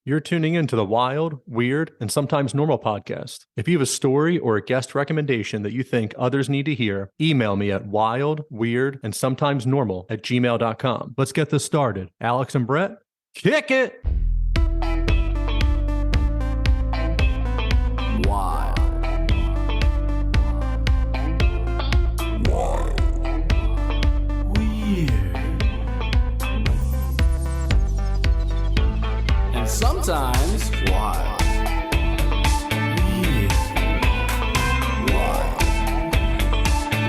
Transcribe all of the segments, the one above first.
You're tuning into the Wild, Weird, and Sometimes Normal podcast. If you have a story or a guest recommendation that you think others need to hear, email me at wildweirdandsometimesnormal@gmail.com. Let's get this started. Alex and Brett, kick it! Wild. Wild. Weird. And sometimes wild. Weird. Wild.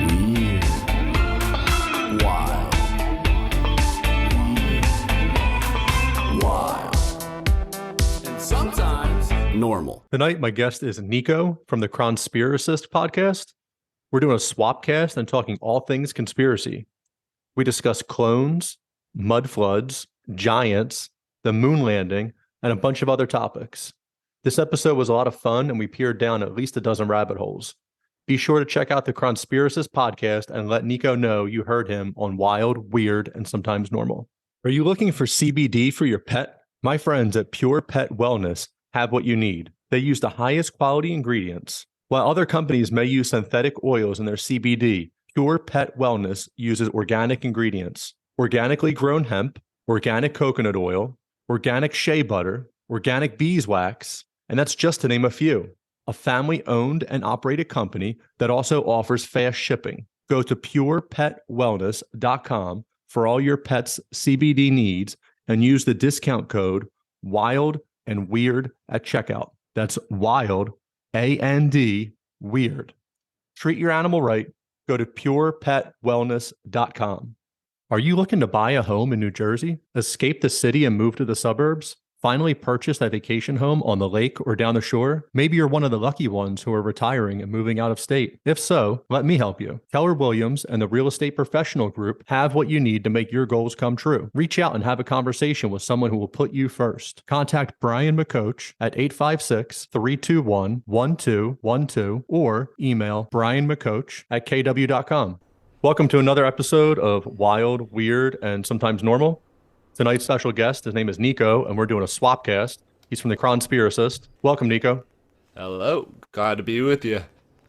Weird. Wild. Weird. Wild. And sometimes normal. Tonight, my guest is Nico from the Chronspiracists Podcast. We're doing a Swapcast and talking all things conspiracy. We discuss clones, mud floods, giants, the moon landing, and a bunch of other topics. This episode was a lot of fun, and we peered down at least a dozen rabbit holes. Be sure to check out the Chronspiracists Podcast and let Nico know you heard him on Wild, Weird, and Sometimes Normal. Are you looking for CBD for your pet? My friends at Pure Pet Wellness have what you need. They use the highest quality ingredients. While other companies may use synthetic oils in their CBD, Pure Pet Wellness uses organic ingredients, organically grown hemp, organic coconut oil, organic shea butter, organic beeswax, and that's just to name a few. A family-owned and operated company that also offers fast shipping. Go to purepetwellness.com for all your pet's CBD needs and use the discount code WILD and WEIRD at checkout. That's WILD, A-N-D, WEIRD. Treat your animal right. Go to purepetwellness.com. Are you looking to buy a home in New Jersey, escape the city and move to the suburbs? Finally purchase a vacation home on the lake or down the shore? Maybe you're one of the lucky ones who are retiring and moving out of state. If so, let me help you. Keller Williams and the Real Estate Professional Group have what you need to make your goals come true. Reach out and have a conversation with someone who will put you first. Contact Brian McCoach at 856-321-1212 or email brianmccoach@kw.com. Welcome to another episode of Wild, Weird, and Sometimes Normal. Tonight's special guest, his name is Nico, and we're doing a Swapcast. He's from the Chronspiracists. Welcome, Nico. Hello. Glad to be with you.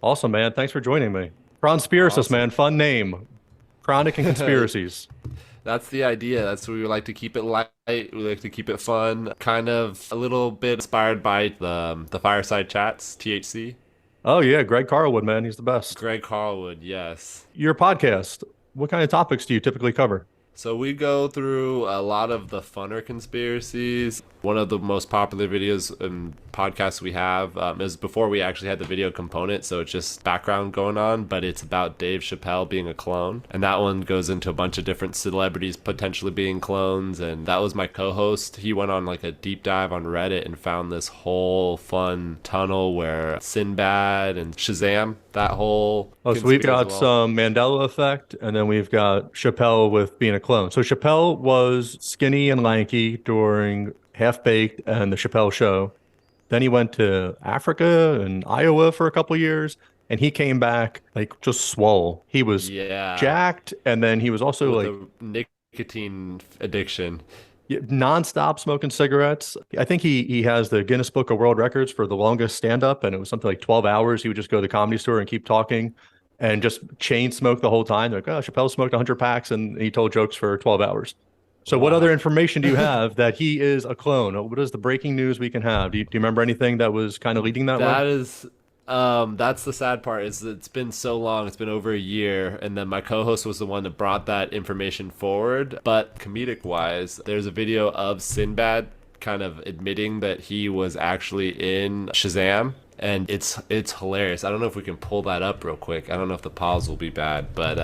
Awesome, man. Thanks for joining me. Chronspiracists, Awesome. Man. Fun name. Chronic and conspiracies. That's the idea. That's what we like to keep it light. We like to keep it fun. Kind of a little bit inspired by the Fireside Chats, THC. Oh, yeah. Greg Carlwood, man. He's the best. Greg Carlwood, yes. Your podcast, what kind of topics do you typically cover? So we go through a lot of the funner conspiracies. One of the most popular videos and podcasts we have is before we actually had the video component, so it's just background going on, but it's about Dave Chappelle being a clone. And that one goes into a bunch of different celebrities potentially being clones, and that was my co-host. He went on like a deep dive on Reddit and found this whole fun tunnel where Sinbad and Shazam, that whole... Oh, so we've got some Mandela effect, and then we've got Chappelle with being a clone. So Chappelle was skinny and lanky during Half-Baked and the Chappelle Show. Then he went to Africa and Iowa for a couple of years, and he came back like just swole. He was jacked, and then he was also with like the nicotine addiction. Non-stop smoking cigarettes. I think he has the Guinness Book of World Records for the longest stand-up, and it was something like 12 hours. He would just go to the Comedy Store and keep talking and just chain smoke the whole time. Like, oh, Chappelle smoked 100 packs, and he told jokes for 12 hours. So what other information do you have that he is a clone? What is the breaking news we can have? Do you remember anything that was kind of leading that way? That's the sad part, is it's been so long. It's been over a year, and then my co-host was the one that brought that information forward. But comedic wise, there's a video of Sinbad kind of admitting that he was actually in Shazam, and it's hilarious. I don't know if we can pull that up real quick. I don't know if the pause will be bad, but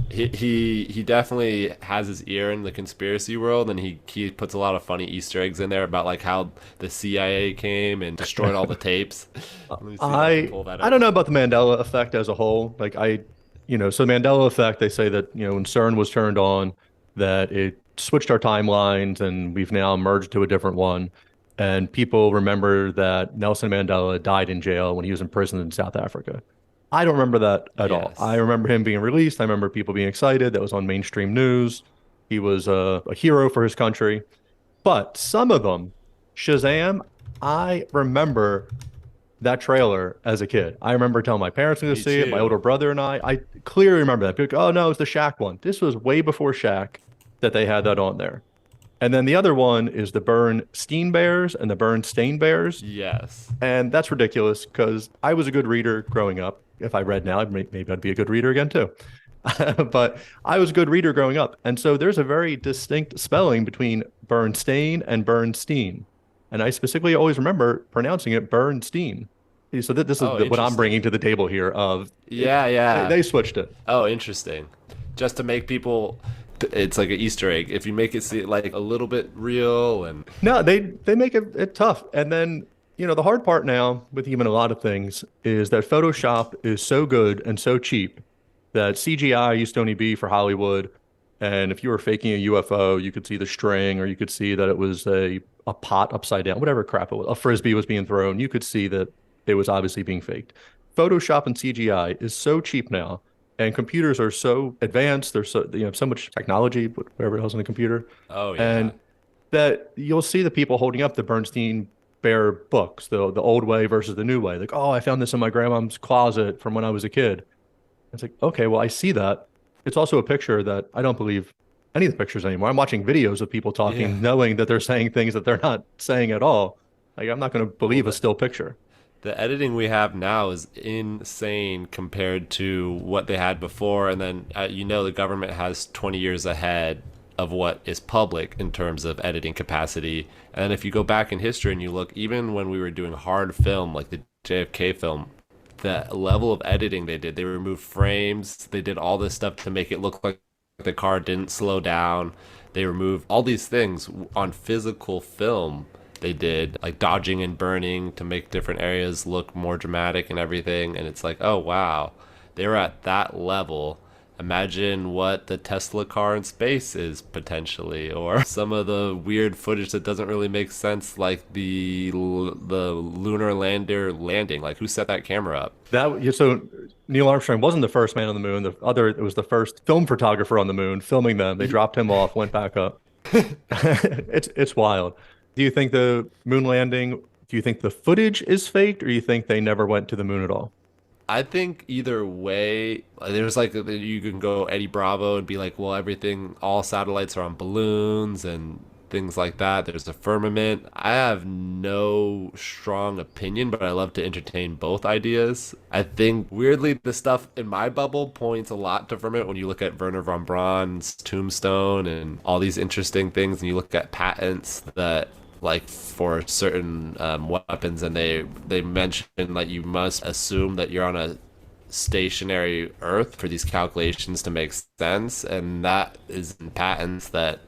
He definitely has his ear in the conspiracy world, and he puts a lot of funny Easter eggs in there about like how the CIA came and destroyed all the tapes. I don't know about the Mandela effect as a whole. Like so Mandela effect, they say that, when CERN was turned on, that it switched our timelines and we've now merged to a different one. And people remember that Nelson Mandela died in jail when he was in prison in South Africa. I don't remember that at all. I remember him being released. I remember people being excited. That was on mainstream news. He was a hero for his country. But some of them, Shazam, I remember that trailer as a kid. I remember telling my parents to go Me see it, my too. older brother and I clearly remember that. People go, oh no, it's the Shaq one. This was way before Shaq that they had that on there. And then the other one is the Bernstein Bears and the Bernstein Bears. Yes. And that's ridiculous because I was a good reader growing up. If I read now, maybe I'd be a good reader again too. But I was a good reader growing up. And so there's a very distinct spelling between Bernstein and Bernstein. And I specifically always remember pronouncing it Bernstein. So this is Oh, what I'm interesting. bringing to the table here of Yeah, yeah. they switched it. Oh, interesting. Just to make people, it's like an Easter egg. If you make it see like a little bit real and No, they make it tough. And then, the hard part now with even a lot of things is that Photoshop is so good and so cheap that CGI used to only be for Hollywood. And if you were faking a UFO, you could see the string, or you could see that it was a pot upside down, whatever crap it was, a frisbee was being thrown. You could see that it was obviously being faked. Photoshop and CGI is so cheap now, and computers are so advanced. There's so much technology, whatever else on the computer, oh yeah. and that you'll see the people holding up the Bernstein Bear books, the old way versus the new way. Like, oh, I found this in my grandma's closet from when I was a kid. It's like, okay, well, I see that. It's also a picture that I don't believe any of the pictures anymore. I'm watching videos of people talking, Yeah. knowing that they're saying things that they're not saying at all. Like, I'm not going to believe a still picture. The editing we have now is insane compared to what they had before. And then, the government has 20 years ahead of what is public in terms of editing capacity. And if you go back in history and you look, even when we were doing hard film, like the JFK film, the level of editing they removed frames. They did all this stuff to make it look like the car didn't slow down. They removed all these things on physical film. They did like dodging and burning to make different areas look more dramatic and everything. And it's like, oh wow, they were at that level. Imagine what the Tesla car in space is potentially, or some of the weird footage that doesn't really make sense, like the lunar lander landing. Like, who set that camera up? So Neil Armstrong wasn't the first man on the moon. It was the first film photographer on the moon filming them. They dropped him off, went back up. It's wild. Do you think the moon landing, do you think the footage is faked, or you think they never went to the moon at all? I think either way, there's like, you can go Eddie Bravo and be like, well, all satellites are on balloons and things like that. There's a firmament. I have no strong opinion, but I love to entertain both ideas. I think weirdly, the stuff in my bubble points a lot to firmament when you look at Werner von Braun's tombstone and all these interesting things, and you look at patents that, like, for certain weapons, and they mention like you must assume that you're on a stationary Earth for these calculations to make sense, and that is in patents that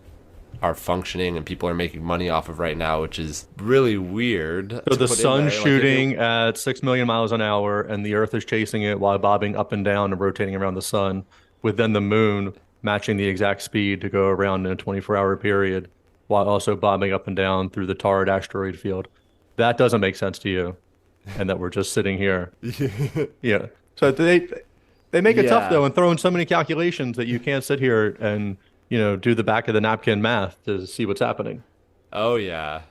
are functioning and people are making money off of right now, which is really weird. So the put in sun's there. Like, shooting at 6 million miles an hour, and the Earth is chasing it while bobbing up and down and rotating around the sun, with then the moon matching the exact speed to go around in a 24-hour period, while also bobbing up and down through the Taurid asteroid field. That doesn't make sense to you, and that we're just sitting here. Yeah. So they make it tough Yeah. though, and throw in so many calculations that you can't sit here and do the back of the napkin math to see what's happening. Oh yeah.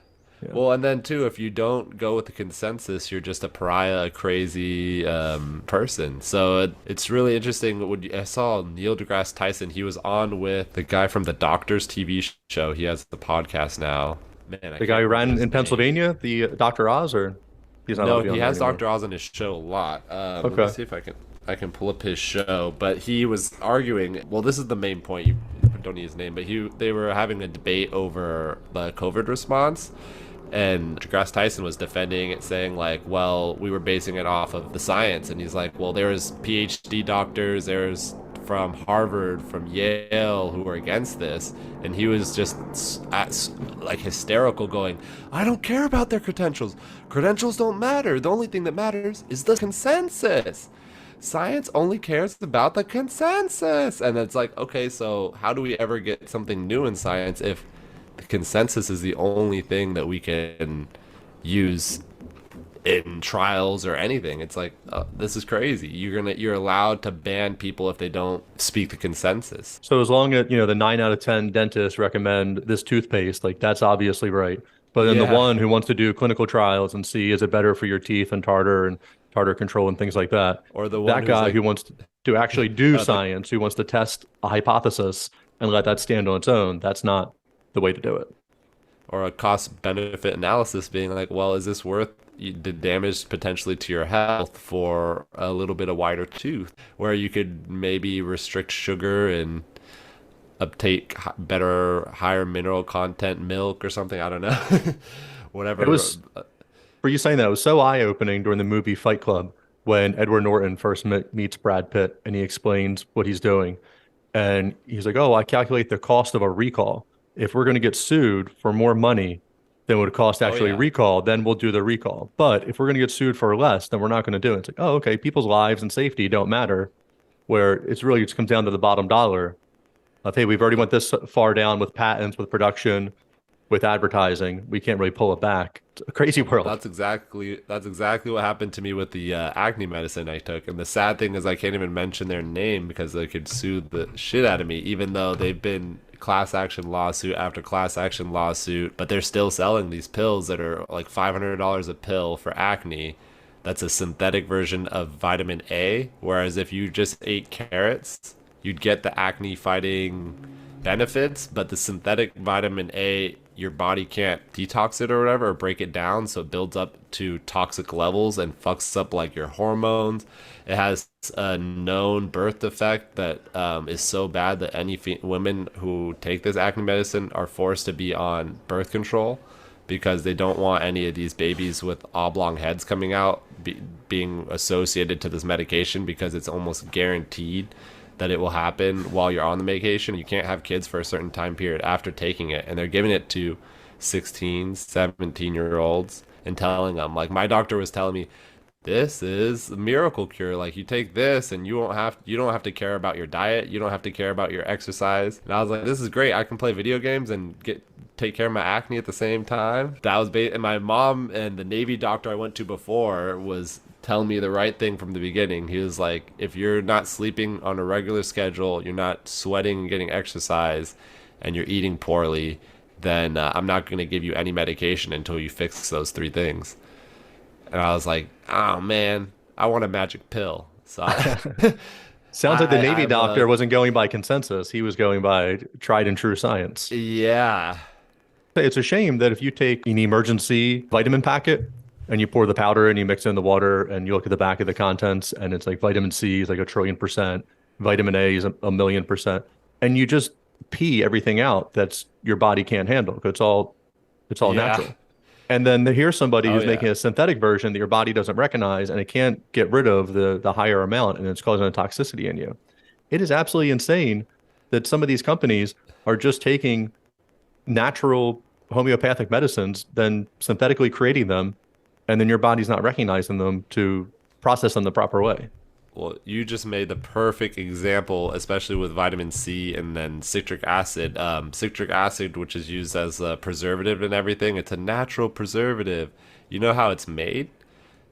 Well, and then too, if you don't go with the consensus, you're just a pariah, a crazy person. So it's really interesting. I saw Neil deGrasse Tyson. He was on with the guy from the Doctors TV show. He has the podcast now. Man, The guy who ran in Pennsylvania, the Dr. Oz, or he's not allowed to be No, on he there has anymore? Dr. Oz on his show a lot. Let Okay. me see if I can pull up his show. But he was arguing. Well, this is the main point. You don't need his name, but they were having a debate over the COVID response. And deGrasse Tyson was defending it, saying like, well, we were basing it off of the science. And he's like, well, there's PhD doctors, there's from Harvard, from Yale, who were against this. And he was just like hysterical, going, I don't care about their credentials. Credentials don't matter. The only thing that matters is the consensus. Science only cares about the consensus. And it's like, okay, so how do we ever get something new in science if the consensus is the only thing that we can use in trials or anything. It's like, this is crazy. You're allowed to ban people if they don't speak the consensus. So as long as, the 9 out of 10 dentists recommend this toothpaste, like that's obviously right. But then the Yeah. one who wants to do clinical trials and see is it better for your teeth and tartar control and things like that. Or the one That who's guy like, who wants to actually do science, who wants to test a hypothesis and let that stand on its own, that's not the way to do it. or a cost benefit analysis being like, well, is this worth the damage potentially to your health for a little bit of whiter tooth, where you could maybe restrict sugar and uptake better, higher mineral content milk or something. I don't know. Whatever. It was, for you saying that, it was so eye-opening during the movie Fight Club when Edward Norton first meets Brad Pitt and he explains what he's doing. And he's like, oh, I calculate the cost of a recall. If we're going to get sued for more money than it would cost to actually yeah. recall, then we'll do the recall. But if we're going to get sued for less, then we're not going to do it. It's like, oh, okay, people's lives and safety don't matter. Where it's really just comes down to the bottom dollar of, hey, we've already went this far down with patents, with production, with advertising. We can't really pull it back. It's a crazy world. That's exactly what happened to me with the acne medicine I took. And the sad thing is I can't even mention their name because they could sue the shit out of me, even though they've been class action lawsuit after class action lawsuit, but they're still selling these pills that are like $500 a pill for acne. That's a synthetic version of vitamin A, whereas if you just ate carrots, you'd get the acne fighting benefits, but the synthetic vitamin A, your body can't detox it or whatever, or break it down, so it builds up to toxic levels and fucks up like your hormones. It has a known birth defect that is so bad that any women who take this acne medicine are forced to be on birth control because they don't want any of these babies with oblong heads coming out being associated to this medication, because it's almost guaranteed that it will happen while you're on the medication. You can't have kids for a certain time period after taking it, and they're giving it to 16, 17-year-olds and telling them, like my doctor was telling me, this is a miracle cure. Like you take this and you don't have to care about your diet. You don't have to care about your exercise. And I was like, this is great. I can play video games and take care of my acne at the same time. That was and my mom and the Navy doctor I went to before was telling me the right thing from the beginning. He was like, if you're not sleeping on a regular schedule, you're not sweating and getting exercise, and you're eating poorly, then I'm not going to give you any medication until you fix those 3 things. And I was like, oh man, I want a magic pill. So Sounds like the Navy doctor wasn't going by consensus. He was going by tried and true science. Yeah. It's a shame that if you take an emergency vitamin packet and you pour the powder and you mix it in the water and you look at the back of the contents and it's like vitamin C is like 1,000,000,000%, vitamin A is 1,000,000%, and you just pee everything out that's your body can't handle because it's all natural. And then here's somebody who's making a synthetic version that your body doesn't recognize and it can't get rid of the higher amount, and it's causing a toxicity in you. It is absolutely insane that some of these companies are just taking natural homeopathic medicines, then synthetically creating them, and then your body's not recognizing them to process them the proper way. Well, you just made the perfect example, especially with vitamin C and then citric acid. Citric acid, which is used as a preservative and everything, it's a natural preservative. You know how it's made?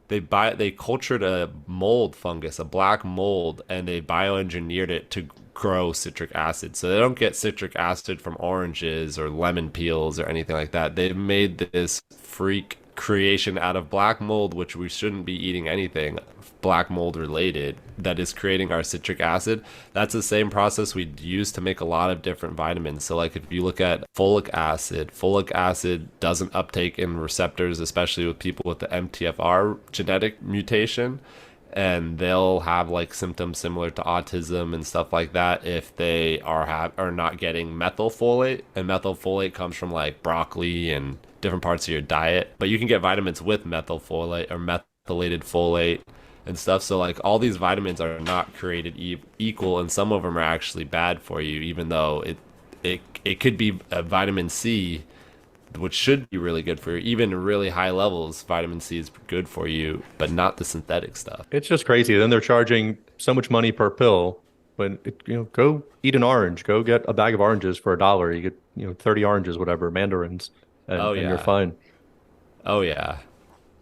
They cultured a mold fungus, a black mold, and they bioengineered it to grow citric acid. So they don't get citric acid from oranges or lemon peels or anything like that. They made this freak creation out of black mold, which we shouldn't be eating anything black mold related, that is creating our citric acid. That's the same process we use to make a lot of different vitamins. So like if you look at folic acid doesn't uptake in receptors, especially with people with the MTFR genetic mutation, and they'll have like symptoms similar to autism and stuff like that if they are not getting methylfolate. And methylfolate comes from like broccoli and different parts of your diet, but you can get vitamins with methylfolate or methylated folate and stuff. So like all these vitamins are not created equal, and some of them are actually bad for you, even though it could be a vitamin C, which should be really good for you. Even really high levels, vitamin C is good for you, but not the synthetic stuff. It's just crazy. Then they're charging so much money per pill. When go eat an orange, go get a bag of oranges for $1. You get 30 oranges, whatever, mandarins, and you're fine. Oh yeah.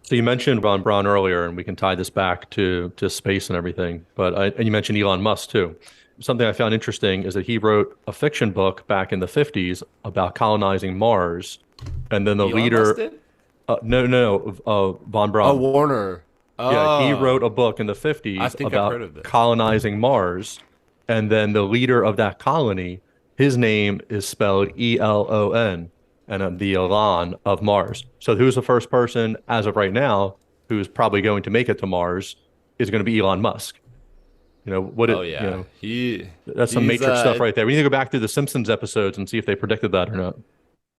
So you mentioned Von Braun earlier, and we can tie this back to space and everything. And you mentioned Elon Musk too. Something I found interesting is that he wrote a fiction book back in the 50s about colonizing Mars, and then the Elon leader, Musk did? Von Oh, Braun. Warner. Yeah, he Oh, wrote a book in the I 50s think I've heard about of this. colonizing Mars, and then the leader of that colony, his name is spelled Elon, and the Elon of Mars. So who's the first person as of right now who's probably going to make it to Mars is going to be Elon Musk. Oh yeah, That's some he's Matrix stuff right there. We need to go back through the Simpsons episodes and see if they predicted that or not.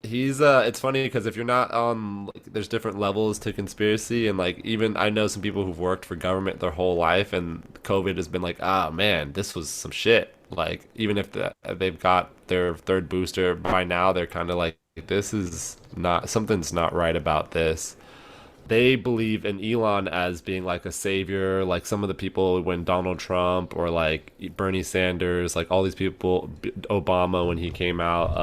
he's it's funny because if you're not on, like, there's different levels to conspiracy, and like even I know some people who've worked for government their whole life, and COVID has been like, ah man, this was some shit. Like even if they've got their third booster by now, they're kind of like, this is not, something's not right about this. They believe in Elon as being like a savior, like some of the people when Donald Trump or like Bernie Sanders, like all these people, Obama when he came out.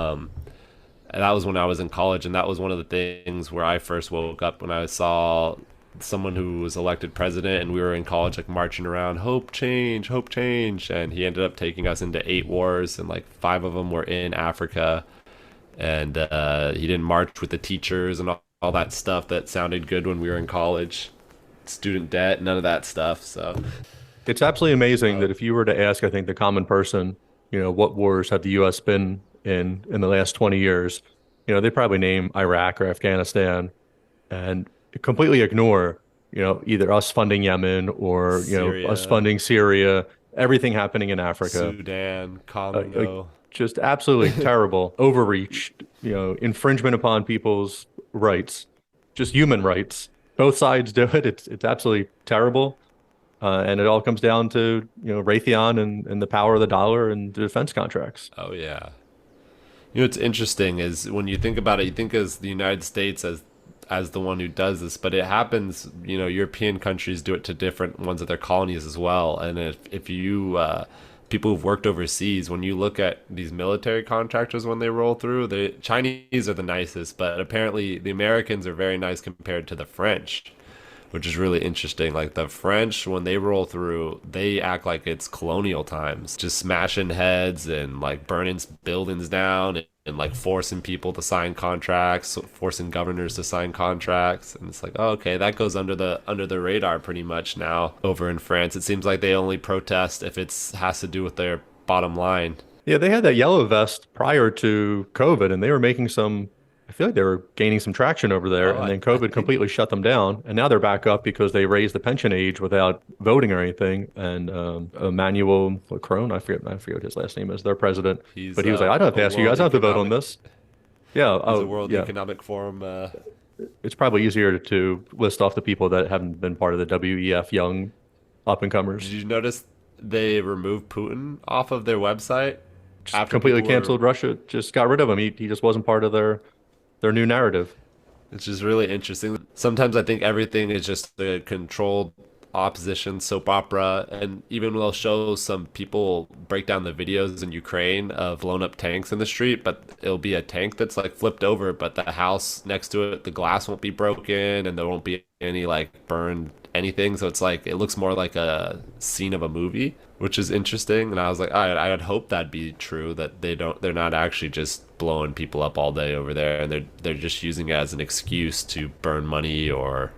And that was when I was in college, and that was one of the things where I first woke up when I saw someone who was elected president, and we were in college like marching around, hope change, and he ended up taking us into 8 wars, and like 5 of them were in Africa, and he didn't march with the teachers and all that stuff that sounded good when we were in college. Student debt, none of that stuff. So It's absolutely amazing that if you were to ask, I think, the common person, what wars have the U.S. been in the last 20 years, they probably name Iraq or Afghanistan and completely ignore, either us funding Yemen or, Syria, us funding Syria, everything happening in Africa. Sudan, Congo. Just absolutely terrible overreach, infringement upon people's rights, just human rights. Both sides do it. It's absolutely terrible. And it all comes down to, Raytheon and the power of the dollar and the defense contracts. Oh yeah. What's interesting is when you think about it, you think as the United States as the one who does this, but it happens, European countries do it to different ones of their colonies as well. And if you people who've worked overseas, when you look at these military contractors when they roll through, the Chinese are the nicest, but apparently the Americans are very nice compared to the French, which is really interesting. Like the French, when they roll through, they act like it's colonial times, just smashing heads and like burning buildings down and like forcing people to sign contracts, forcing governors to sign contracts. And it's like, oh, okay, that goes under the radar pretty much now over in France. It seems like they only protest if it has to do with their bottom line. Yeah, they had that yellow vest prior to COVID, and they were making I feel like they were gaining some traction over there, and then COVID completely shut them down. And now they're back up because they raised the pension age without voting or anything. And Emmanuel Macron, I forget what his last name is, their president. But he was like, I don't have to ask you guys, I don't have to vote on this. Yeah. The World Economic Forum. It's probably easier to list off the people that haven't been part of the WEF young up-and-comers. Did you notice they removed Putin off of their website? Just completely canceled Russia, just got rid of him. He just wasn't part of their new narrative. It's just really interesting. Sometimes I think everything is just a controlled opposition soap opera, and even they'll show some people break down the videos in Ukraine of blown up tanks in the street, but it'll be a tank that's like flipped over, but the house next to it, the glass won't be broken and there won't be any like burned anything. So it's like, it looks more like a scene of a movie, which is interesting. And I was like, I'd hope that'd be true, that they're not actually just blowing people up all day over there, and they're just using it as an excuse to burn money or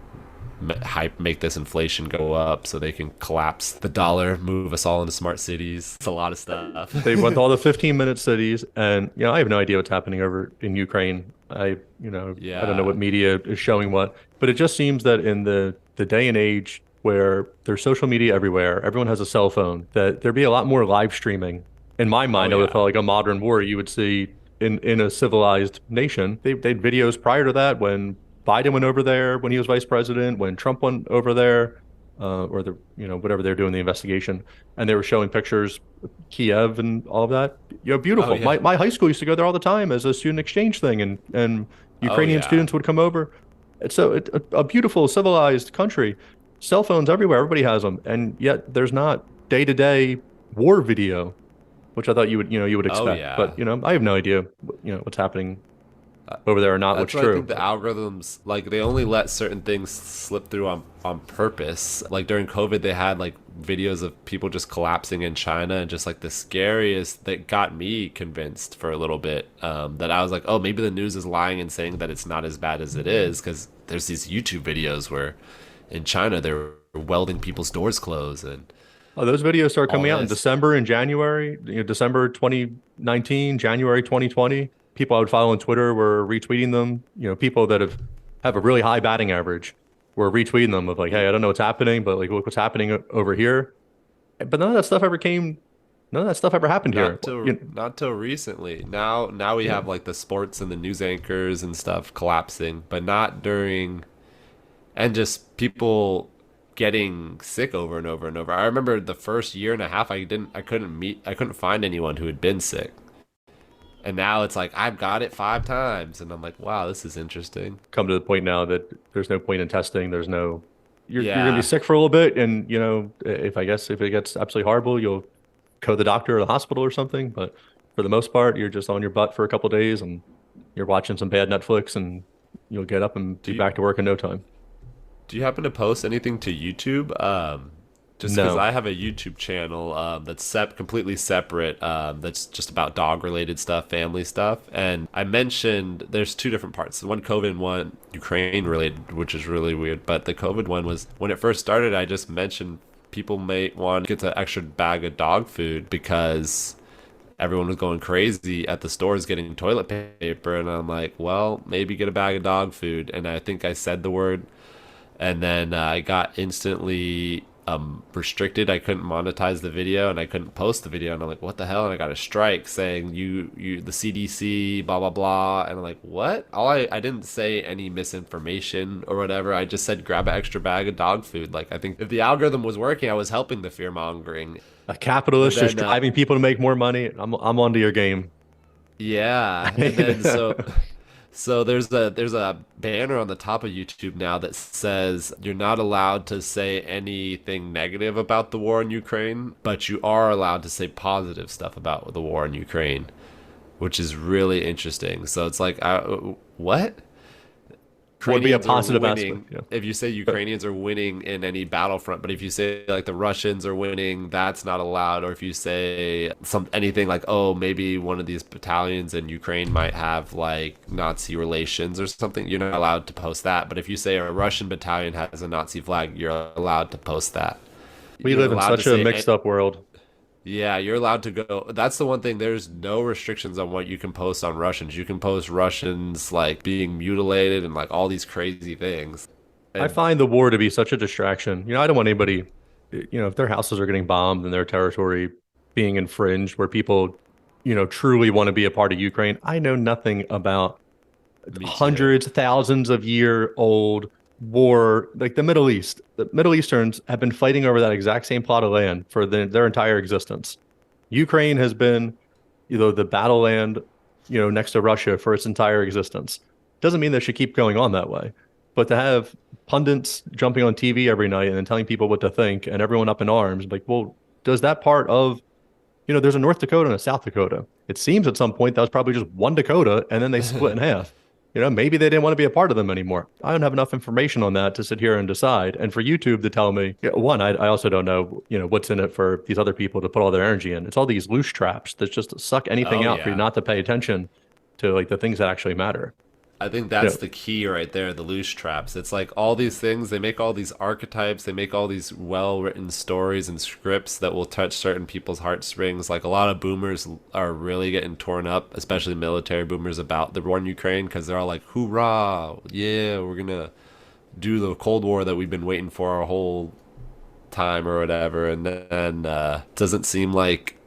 make this inflation go up so they can collapse the dollar, move us all into smart cities. It's a lot of stuff. They went to all the 15-minute cities, and I have no idea what's happening over in Ukraine. I don't know what media is showing what, but it just seems that in the day and age where there's social media everywhere, everyone has a cell phone, that there'd be a lot more live streaming. In my mind, I would feel like a modern war you would see in a civilized nation. They had videos prior to that when Biden went over there, when he was vice president, when Trump went over there, or whatever they're doing the investigation, and they were showing pictures of Kiev and all of that. Beautiful. Oh, yeah. My high school used to go there all the time as a student exchange thing, and Ukrainian students would come over. It's a beautiful, civilized country. Cell phones everywhere, everybody has them, and yet there's not day-to-day war video, which I thought you would expect. Oh, yeah. But I have no idea what's happening over there are not what's That's why I true. think the algorithms, like, they only let certain things slip through on purpose. Like during COVID, they had like videos of people just collapsing in China, and just like the scariest that got me convinced for a little bit, that I was like, oh, maybe the news is lying and saying that it's not as bad as it is, because there's these YouTube videos where in China they're welding people's doors closed, and Oh, those videos start coming out in this. December and January, December 2019, January 2020. People I would follow on Twitter were retweeting them. People that have a really high batting average were retweeting them of like, hey, I don't know what's happening, but like, look what's happening over here. But none of that stuff ever happened here. Not till recently. Now we have like the sports and the news anchors and stuff collapsing, but not during, and just people getting sick over and over and over. I remember the first year and a half I couldn't find anyone who had been sick. And now it's like, I've got it 5 times. And I'm like, wow, this is interesting. Come to the point now that there's no point in testing. You're going to Yeah. be sick for a little bit. And, if it gets absolutely horrible, you'll go to the doctor or the hospital or something. But for the most part, you're just on your butt for a couple of days and you're watching some bad Netflix and you'll get up and be back to work in no time. Do you happen to post anything to YouTube? Just because No. I have a YouTube channel that's completely separate, that's just about dog-related stuff, family stuff. And I mentioned there's 2 different parts. One COVID and one Ukraine-related, which is really weird. But the COVID one was, when it first started, I just mentioned people may want to get an extra bag of dog food because everyone was going crazy at the stores getting toilet paper. And I'm like, well, maybe get a bag of dog food. And I think I said the word. And then I got instantly restricted. I couldn't monetize the video and I couldn't post the video. And I'm like, what the hell? And I got a strike saying you the CDC, blah, blah, blah. And I'm like, what? I didn't say any misinformation or whatever. I just said grab an extra bag of dog food. Like, I think if the algorithm was working, I was helping the fear mongering. A capitalist But then, just driving people to make more money. I'm onto your game. Yeah. And then so there's a banner on the top of YouTube now that says you're not allowed to say anything negative about the war in Ukraine, but you are allowed to say positive stuff about the war in Ukraine, which is really interesting. So it's like, what? Would be a Ukrainians are positive winning aspect. Yeah. if you say Ukrainians are winning in any battlefront, but if you say like the Russians are winning, that's not allowed. Or if you say anything like, oh, maybe one of these battalions in Ukraine might have like Nazi relations or something, you're not allowed to post that. But if you say a Russian battalion has a Nazi flag, you're allowed to post that. We You're live in allowed such to a say mixed up world. Yeah, you're allowed to go. That's the one thing. There's no restrictions on what you can post on Russians. You can post Russians like being mutilated and like all these crazy things. I find the war to be such a distraction. I don't want anybody, if their houses are getting bombed and their territory being infringed, where people, truly want to be a part of Ukraine. I know nothing about Me too. hundreds, thousands of year old war, like the Middle East. The Middle Easterns have been fighting over that exact same plot of land for their entire existence. Ukraine has been, the battle land, next to Russia for its entire existence. Doesn't mean that should keep going on that way. But to have pundits jumping on TV every night and then telling people what to think and everyone up in arms, like, well, does that part of, there's a North Dakota and a South Dakota. It seems at some point that was probably just one Dakota and then they split in half. Maybe they didn't want to be a part of them anymore. I don't have enough information on that to sit here and decide. And for YouTube to tell me, one, I also don't know, what's in it for these other people to put all their energy in. It's all these loose traps that just suck anything out for you not to pay attention to like the things that actually matter. I think that's the key right there, the loose traps. It's like all these things, they make all these archetypes, they make all these well-written stories and scripts that will touch certain people's heartstrings. Like a lot of boomers are really getting torn up, especially military boomers, about the war in Ukraine, because they're all like, hoorah, yeah, we're going to do the Cold War that we've been waiting for our whole time or whatever. And then doesn't seem like...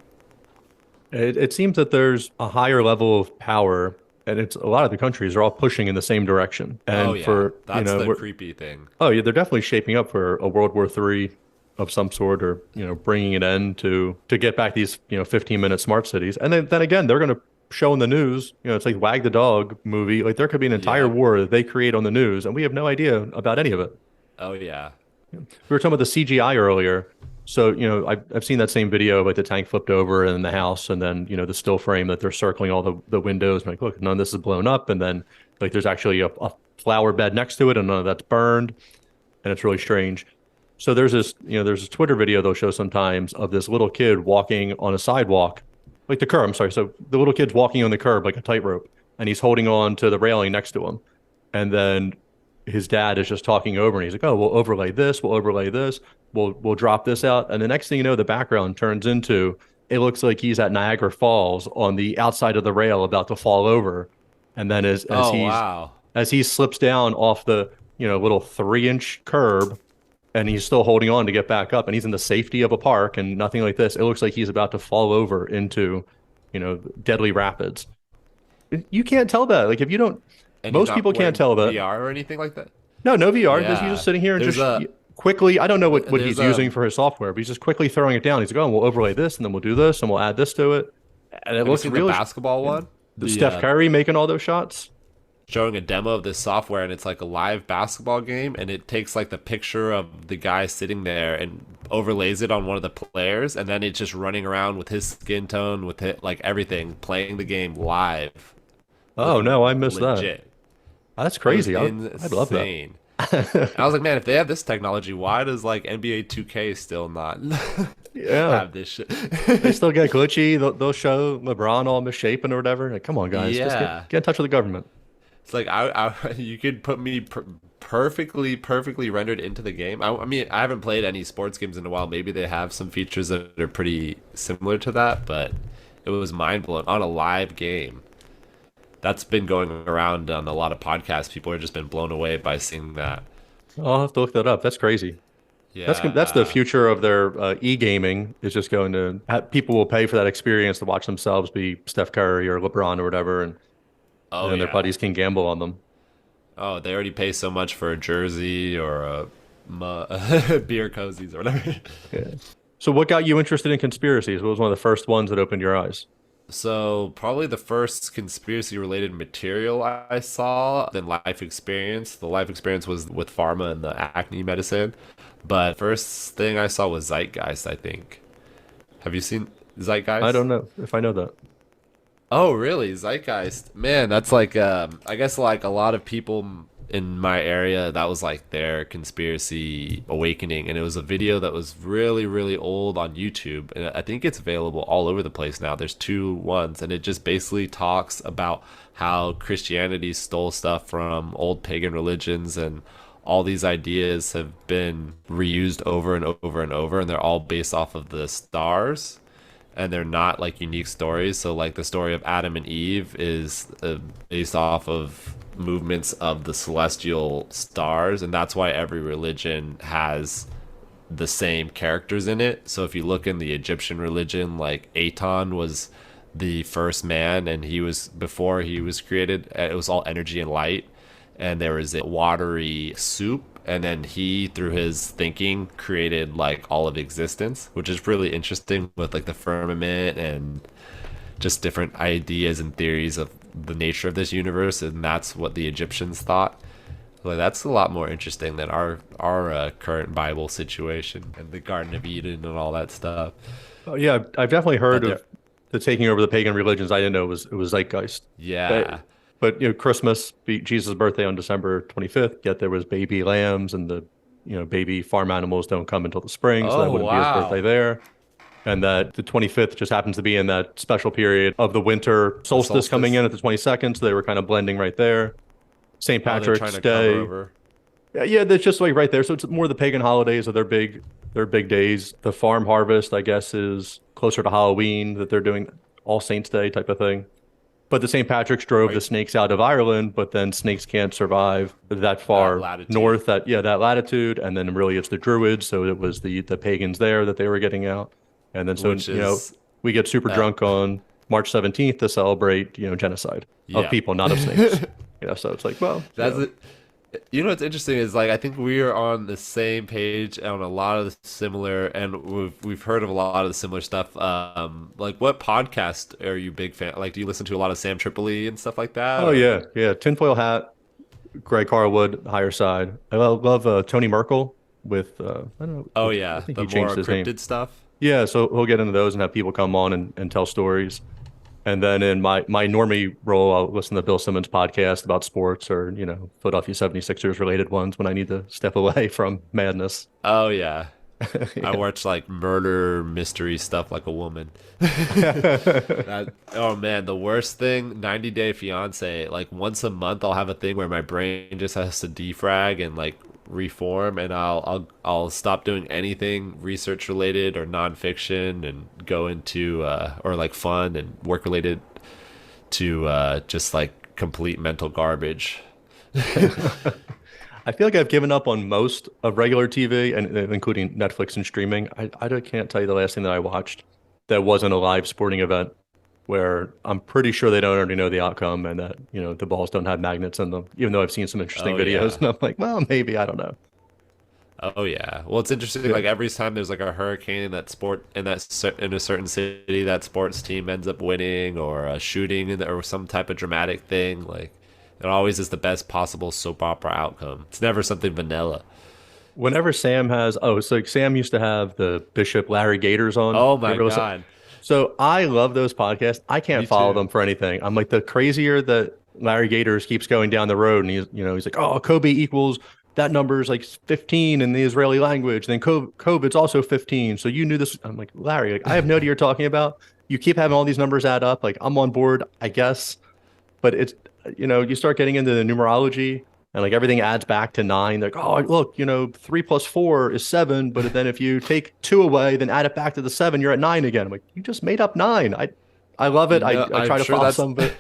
It seems that there's a higher level of power, and it's a lot of the countries are all pushing in the same direction. And that's the creepy thing. Oh yeah, they're definitely shaping up for a World War III of some sort, or bringing an end to get back these 15-minute smart cities. And then again, they're going to show in the news. It's like Wag the Dog movie. Like there could be an entire war that they create on the news, and we have no idea about any of it. Oh yeah. We were talking about the CGI earlier. So, I've seen that same video, like the tank flipped over in the house, and then, the still frame that they're circling all the windows. And like, look, none of this is blown up. And then, like, there's actually a flower bed next to it, and none of that's burned. And it's really strange. So there's this Twitter video they'll show sometimes of this little kid walking on a sidewalk, like the curb. I'm sorry. So the little kid's walking on the curb like a tightrope, and he's holding on to the railing next to him. And then his dad is just talking over, and he's like, "Oh, we'll overlay this. We'll overlay this. We'll drop this out." And the next thing you know, the background turns into it looks like he's at Niagara Falls on the outside of the rail, about to fall over. And then Wow. as he slips down off the little 3-inch curb, and he's still holding on to get back up, and he's in the safety of a park and nothing like this. It looks like he's about to fall over into deadly rapids. You can't tell that. Like, if you don't, And he's most not people can't tell that. VR or anything like that? No VR. He's Yeah. just sitting here and There's just a- quickly. I don't know what there's he's a- using for his software, but he's just quickly throwing it down. He's like, "Oh, we'll overlay this, and then we'll do this, and we'll add this to it." And it Have you looks seen really the basketball one? Steph Curry making all those shots. Showing a demo of this software, and it's like a live basketball game, and it takes like the picture of the guy sitting there and overlays it on one of the players, and then it's just running around with his skin tone, with it, like everything, playing the game live. Oh no, I missed that. Legit. That's crazy. It I'd was love that. insane. And I was like, man, if they have this technology, why does like NBA 2K still not Yeah, have this shit? they still get glitchy. They'll show LeBron all misshapen or whatever. Like, come on, guys, just Yeah. get in touch with the government. It's like you could put me perfectly rendered into the game. I mean, I haven't played any sports games in a while. Maybe they have some features that are pretty similar to that, but it was mind blowing on a live game. That's been going around on a lot of podcasts. People have just been blown away by seeing that. I'll have to look that up. That's crazy. Yeah, That's the future of their e-gaming. Is just going to people will pay for that experience to watch themselves be Steph Curry or LeBron or whatever, and their buddies can gamble on them. Oh, they already pay so much for a jersey or a beer cozies or whatever. Yeah. So what got you interested in conspiracies? What was one of the first ones that opened your eyes? So probably the first conspiracy related material I saw, then life experience. The life experience was with pharma and the acne medicine. But first thing I saw was Zeitgeist, I think. Have you seen Zeitgeist? I don't know if I know that. Oh, really? Zeitgeist. Man, that's like I guess like a lot of people in my area, that was like their conspiracy awakening, and it was a video that was really old on YouTube, and I think it's available all over the place now. There's 2 ones, and it just basically talks about how Christianity stole stuff from old pagan religions, and all these ideas have been reused over and over and over, and they're all based off of the stars, and they're not like unique stories. So like the story of Adam and Eve is based off of movements of the celestial stars, and that's why every religion has the same characters in it. So if you look in the Egyptian religion, like Aton was the first man, and he was, before he was created, it was all energy and light, and there was a watery soup, and then he, through his thinking, created like all of existence, which is really interesting with like the firmament and just different ideas and theories of the nature of this universe, and that's what the Egyptians thought. Like, that's a lot more interesting than our current Bible situation and the Garden of Eden and all that stuff. Oh, yeah, I've definitely heard of the taking over the pagan religions. I didn't know it was Zeitgeist. Yeah. But Christmas, Jesus' birthday on December 25th, yet there was baby lambs, and the baby farm animals don't come until the spring, so that wouldn't be his birthday there. And that the 25th just happens to be in that special period of the winter solstice coming in at the 22nd, so they were kind of blending right there. St. Patrick's Day. Yeah, that's just like right there. So it's more the pagan holidays are their big days. The farm harvest, I guess, is closer to Halloween, that they're doing All Saints Day type of thing. But the St. Patrick's drove the snakes out of Ireland, but then snakes can't survive that far north, that latitude, and then really it's the Druids, so it was the pagans there that they were getting out. And then we get super drunk on March 17th to celebrate, genocide of people, not of snakes. So it's like, well, that's it. What's interesting is, like, I think we are on the same page on a lot of the similar, and we've heard of a lot of the similar stuff. Like, what podcast are you big fan? Like, do you listen to a lot of Sam Tripoli and stuff like that? Oh, yeah. Tinfoil Hat, Greg Carlwood, Higher Side. I love Tony Merkel. with I don't know. Oh I yeah, think the he more changed his name. cryptid stuff. Yeah, so he'll get into those and have people come on and tell stories. And then in my normie role, I'll listen to Bill Simmons podcast about sports or, Philadelphia 76ers related ones when I need to step away from madness. Oh yeah. I Yeah. watch like murder mystery stuff like a woman. Oh man, the worst thing, 90 Day Fiance, like once a month I'll have a thing where my brain just has to defrag and like reform, and I'll stop doing anything research related or nonfiction and go into or like fun and work related to just like complete mental garbage. I feel like I've given up on most of regular TV, and including Netflix and streaming. I can't tell you the last thing that I watched that wasn't a live sporting event where I'm pretty sure they don't already know the outcome and that, the balls don't have magnets in them, even though I've seen some interesting Oh videos. yeah. And I'm like, well, maybe, I don't know. Oh yeah. Well, it's interesting. Like every time there's like a hurricane in that sport in in a certain city, that sports team ends up winning, or a shooting or some type of dramatic thing. Like it always is the best possible soap opera outcome. It's never something vanilla. Whenever so like Sam used to have the Bishop Larry Gators on. Oh You my ever listen? god. So I love those podcasts. I can't Me follow too. them for anything. I'm like, the crazier that Larry Gators keeps going down the road, and he's like, oh, Kobe equals that number is like 15 in the Israeli language. And then COVID's also 15. So you knew this. I'm like, Larry, like, I have no idea what you're talking about. You keep having all these numbers add up. Like, I'm on board, I guess. But it's, you start getting into the numerology and like everything adds back to 9. They're like, oh, look, 3 plus 4 is 7. But then if you take 2 away, then add it back to the 7, you're at 9 again. I'm like, you just made up 9. I love it. I I'm try to sure follow that's some of it.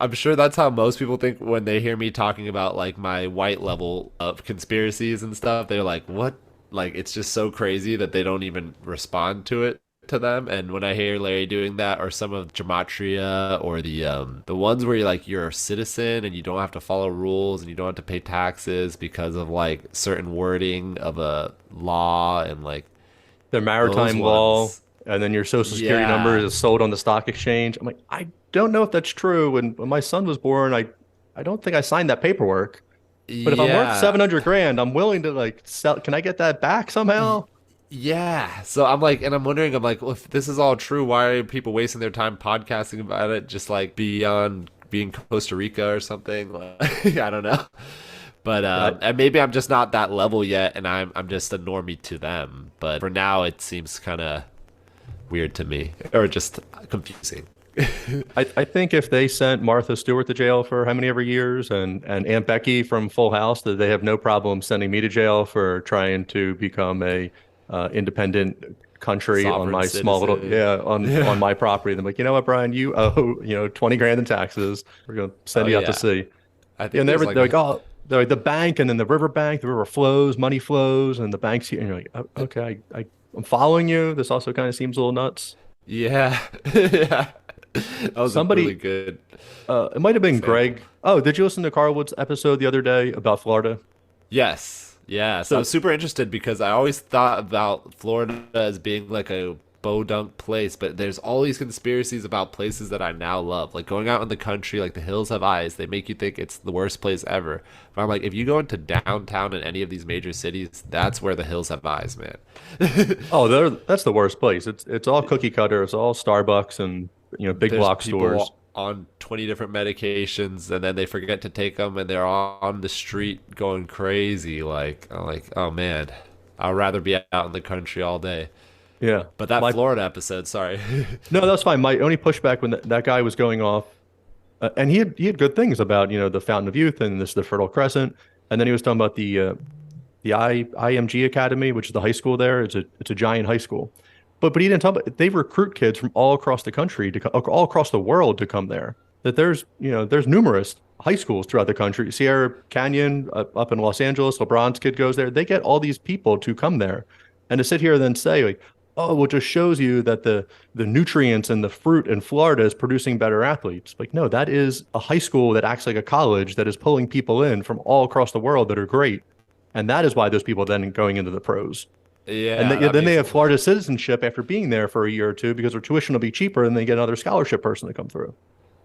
I'm sure that's how most people think when they hear me talking about like my white level of conspiracies and stuff. They're like, "What?" Like it's just so crazy that they don't even respond to them. And when I hear Larry doing that, or some of gematria, or the ones where you're a citizen and you don't have to follow rules and you don't have to pay taxes because of like certain wording of a law, and like The those maritime law, ones. and then your social security number Yeah. is sold on the stock exchange. I'm like, I don't know if that's true. When my son was born, I don't think I signed that paperwork. But if I'm worth Yeah. 700 grand, I'm willing to like sell. Can I get that back somehow? Yeah. So I'm like, and I'm wondering, I'm like, well, if this is all true, why are people wasting their time podcasting about it? Just like beyond being Costa Rica or something. Like, I don't know. But and maybe I'm just not that level yet, and I'm just a normie to them. But for now, it seems kind of weird to me, or just confusing. I think if they sent Martha Stewart to jail for how many ever years, and Aunt Becky from Full House, that they have no problem sending me to jail for trying to become a independent country on Sovereign my small little citizen. on my property. They're like, you know what, Brian, you owe 20 grand in taxes. We're gonna send Oh you out to yeah. sea. I Yeah, think and there's they're like, oh, they're like the bank, and then the river bank, the river flows, money flows, and the bank's here. And you're like, oh, okay, I'm following you. This also kind of seems a little nuts. yeah, yeah. That was a Somebody, really good it might have been example. Greg. Oh, did you listen to Carlwood's episode the other day about Florida? Yes, yes. I So was super interested because I always thought about Florida as being like a bodunk place, but there's all these conspiracies about places that I now love. Like going out in the country, like the hills have eyes. They make you think it's the worst place ever. But I'm like, if you go into downtown in any of these major cities, that's where the hills have eyes, man. oh, that's the worst place. It's all cookie cutter. It's all Starbucks and big There's block stores. people on 20 different medications, and then they forget to take them, and they're on the street going crazy. Like, I'm like, oh man, I'd rather be out in the country all day. Yeah, But that my Florida episode, sorry. no, that's fine. My only pushback when that guy was going off, and he had good things about the Fountain of Youth and the Fertile Crescent, and then he was talking about the IMG Academy, which is the high school there. It's a giant high school, but he didn't talk about they recruit kids from all across the country all across the world to come there. That there's numerous high schools throughout the country. Sierra Canyon up in Los Angeles, LeBron's kid goes there. They get all these people to come there, and to sit here and then say like, oh, well, it just shows you that the nutrients in the fruit in Florida is producing better athletes. Like, no, that is a high school that acts like a college that is pulling people in from all across the world that are great. And that is why those people then going into the pros. Yeah, And that then they makes have Florida citizenship after being there for a year or two because their tuition will be cheaper and they get another scholarship person to come through.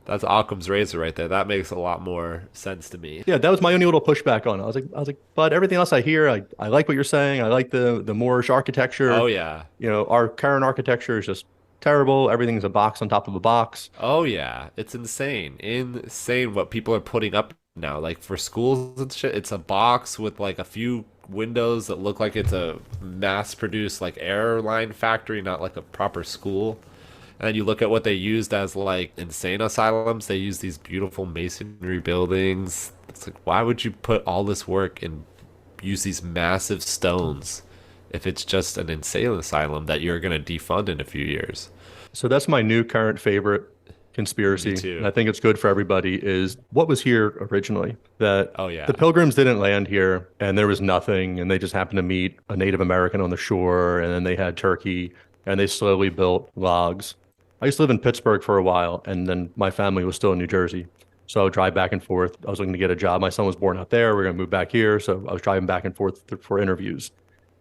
That's Occam's razor right there. That makes a lot more sense to me. Yeah, that was my only little pushback on it. I was like, but everything else I hear, I like what you're saying. I like the Moorish architecture. Oh yeah. Our current architecture is just terrible. Everything's a box on top of a box. Oh yeah. It's insane. Insane what people are putting up now. Like for schools and shit, it's a box with like a few windows that look like it's a mass produced like airline factory, not like a proper school. And then you look at what they used as like insane asylums. They use these beautiful masonry buildings. It's like, why would you put all this work and use these massive stones if it's just an insane asylum that you're going to defund in a few years? So that's my new current favorite conspiracy. Me too. And I think it's good for everybody is what was here originally. That Oh, yeah. the Pilgrims didn't land here and there was nothing and they just happened to meet a Native American on the shore and then they had turkey and they slowly built logs. I used to live in Pittsburgh for a while, and then my family was still in New Jersey. So I would drive back and forth. I was looking to get a job. My son was born out there. We are going to move back here. So I was driving back and forth for interviews.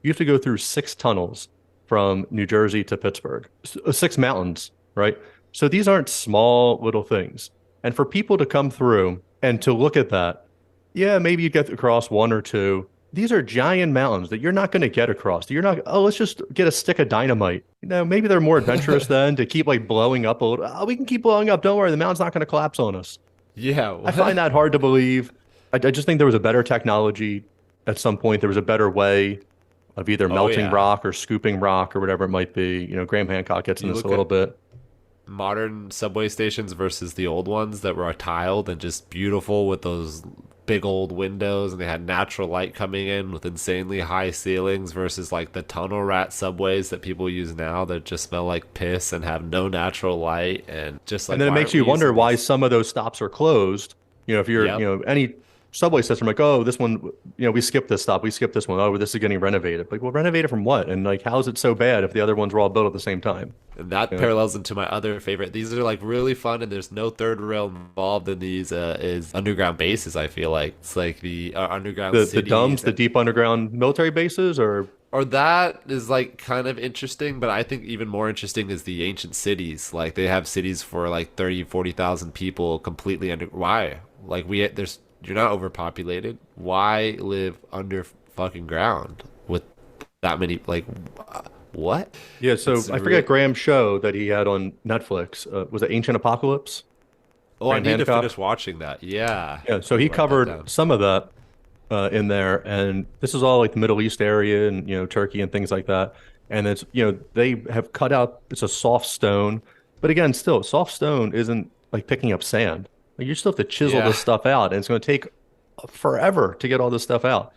You have to go through 6 tunnels from New Jersey to Pittsburgh, 6 mountains, right? So these aren't small little things. And for people to come through and to look at that, yeah, maybe you get across 1 or 2. These are giant mountains that you're not going to get across. You're not, oh, let's just get a stick of dynamite. Maybe they're more adventurous then to keep like blowing up a little. Oh, we can keep blowing up. Don't worry. The mountain's not going to collapse on us. Yeah. I find that hard to believe. I just think there was a better technology at some point. There was a better way of either melting rock or scooping rock or whatever it might be. Graham Hancock gets in this a little bit. Modern subway stations versus the old ones that were tiled and just beautiful with those big old windows, and they had natural light coming in with insanely high ceilings versus like the tunnel rat subways that people use now that just smell like piss and have no natural light. And just like, and then it makes you wonder why some of those stops are closed. If you're any subway system, like, oh, this one, we skipped this stop, we skipped this one, oh, this is getting renovated. Like, well, renovated from what? And like, how is it so bad if the other ones were all built at the same time? And that parallels into my other favorite. These are like really fun, and there's no third rail involved in these. Is underground bases. I feel like it's like the underground the DUMBs, the deep underground military bases, or that is like kind of interesting. But I think even more interesting is the ancient cities. Like they have cities for like 30,000-40,000 people completely under. Why? Like you're not overpopulated. Why live under fucking ground with that many like? What? Yeah, so I forget Graham's show that he had on Netflix. Was it Ancient Apocalypse? Oh, I need to finish watching that. Yeah. Yeah, so he covered some of that in there, and this is all like the Middle East area and Turkey and things like that. And it's they have cut out. It's a soft stone, but again, still soft stone isn't like picking up sand. Like you still have to chisel this stuff out, and it's going to take forever to get all this stuff out.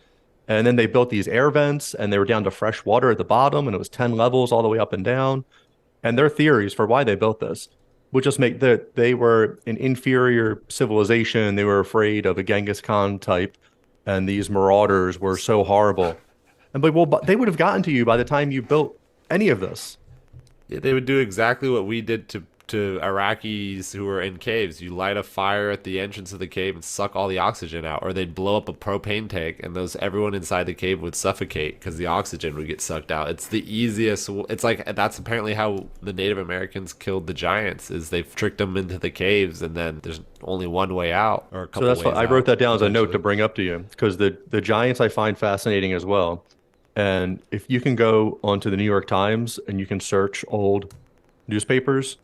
And then they built these air vents, and they were down to fresh water at the bottom, and it was 10 levels all the way up and down. And their theories for why they built this would just make that they were an inferior civilization. They were afraid of a Genghis Khan type, and these marauders were so horrible. And but they would have gotten to you by the time you built any of this. Yeah, they would do exactly what we did to Iraqis who were in caves. You light a fire at the entrance of the cave and suck all the oxygen out, or they'd blow up a propane tank and everyone inside the cave would suffocate because the oxygen would get sucked out. It's the easiest. It's like that's apparently how the Native Americans killed the giants, is they've tricked them into the caves, and then there's only one way out, or a couple ways out. So that's why I wrote that down as a note to bring up to you, because the giants I find fascinating as well. And if you can go onto the New York Times and you can search old newspapers,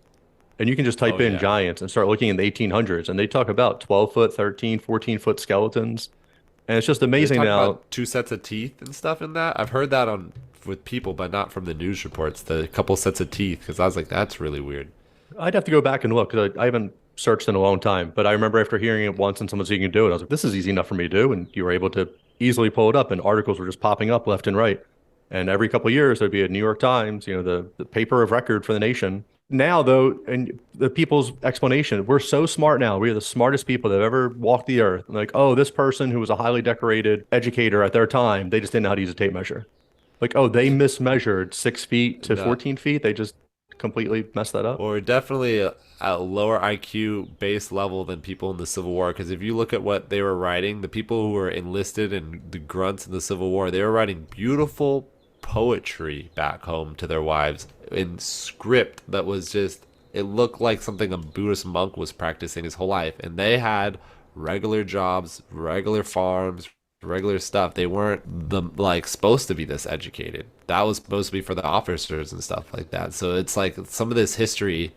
and you can just type in giants and start looking in the 1800s, and they talk about 12-foot, 13, 14-foot skeletons. And it's just amazing now. About 2 sets of teeth and stuff in that. I've heard that with people, but not from the news reports. The couple sets of teeth, because I was like, that's really weird. I'd have to go back and look, because I haven't searched in a long time. But I remember after hearing it once and someone said you can do it, I was like, this is easy enough for me to do. And you were able to easily pull it up, and articles were just popping up left and right. And every couple of years, there'd be a New York Times, the paper of record for the nation. Now, though, and the people's explanation, we're so smart now. We are the smartest people that have ever walked the earth. Like, oh, this person who was a highly decorated educator at their time, they just didn't know how to use a tape measure. Like, oh, they mismeasured 6 feet to 14 feet. They just completely messed that up. Or definitely a lower IQ base level than people in the Civil War. Because if you look at what they were writing, the people who were enlisted and the grunts in the Civil War, they were writing beautiful poetry back home to their wives in script that was just it looked like something a Buddhist monk was practicing his whole life. And they had regular jobs, regular farms, regular stuff. They weren't supposed to be this educated. That was supposed to be for the officers and stuff like that. So it's like some of this history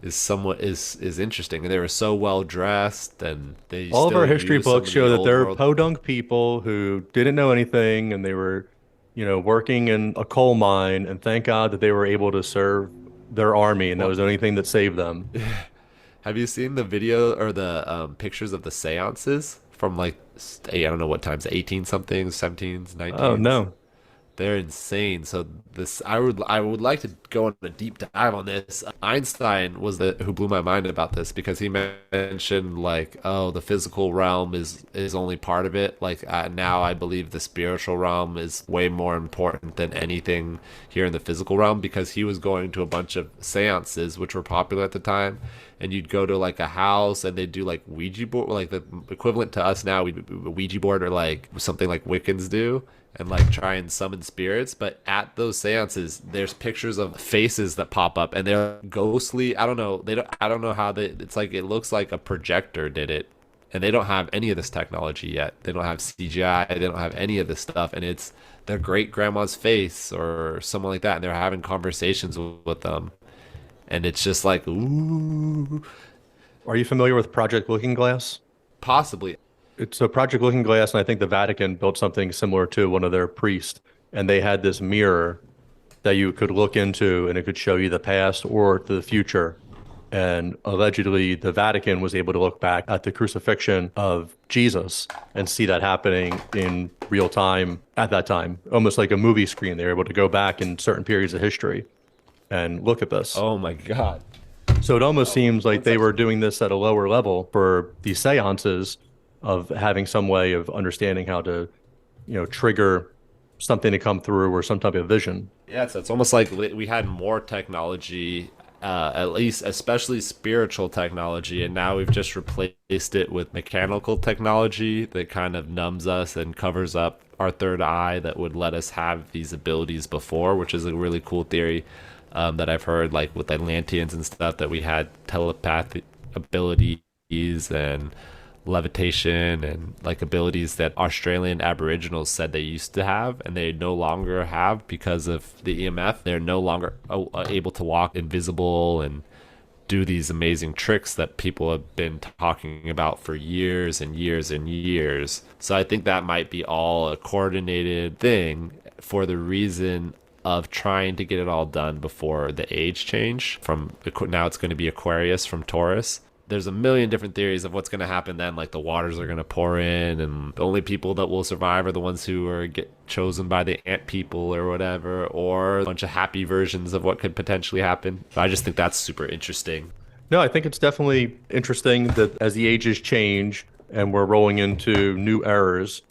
is somewhat is interesting, and they were so well dressed, and they all of still our history use some books of show the that old they're world. podunk people who didn't know anything, and they were, working in a coal mine, and thank God that they were able to serve their army, and that was the only thing that saved them. Have you seen the video or the pictures of the seances from like I don't know what times, 18 something, 17s, 19s? Oh no. They're insane. So this, I would like to go on a deep dive on this. Einstein was the who blew my mind about this, because he mentioned like, oh, the physical realm is only part of it. Like now I believe the spiritual realm is way more important than anything here in the physical realm, because he was going to a bunch of seances which were popular at the time, and you'd go to like a house and they'd do like Ouija board, like the equivalent to us now, we Ouija board, or like something like Wiccans do, and like try and summon spirits. But at those seances, there's pictures of faces that pop up, and they're ghostly. I don't know. I don't know how it's like, it looks like a projector did it, and they don't have any of this technology yet. They don't have CGI. They don't have any of this stuff, and it's their great grandma's face or someone like that, and they're having conversations with them, and it's just like, ooh. Are you familiar with Project Looking Glass? Possibly. It's a Project Looking Glass, and I think the Vatican built something similar to one of their priests, and they had this mirror that you could look into, and it could show you the past or the future. And allegedly, the Vatican was able to look back at the crucifixion of Jesus and see that happening in real time at that time, almost like a movie screen. They were able to go back in certain periods of history and look at this. Oh my God. So it almost seems like they were doing this at a lower level for these seances, of having some way of understanding how to, trigger something to come through, or some type of vision. Yeah, so it's almost like we had more technology, at least especially spiritual technology, and now we've just replaced it with mechanical technology that kind of numbs us and covers up our third eye that would let us have these abilities before, which is a really cool theory that I've heard, like with Atlanteans and stuff, that we had telepathic abilities and levitation and like abilities that Australian Aboriginals said they used to have, and they no longer have because of the EMF. They're no longer able to walk invisible and do these amazing tricks that people have been talking about for years and years and years. So I think that might be all a coordinated thing for the reason of trying to get it all done before the age change. From now it's going to be Aquarius from Taurus. There's a million different theories of what's going to happen then, like the waters are going to pour in, and the only people that will survive are the ones who are get chosen by the ant people or whatever, or a bunch of happy versions of what could potentially happen. I just think that's super interesting. No, I think it's definitely interesting that as the ages change and we're rolling into new eras,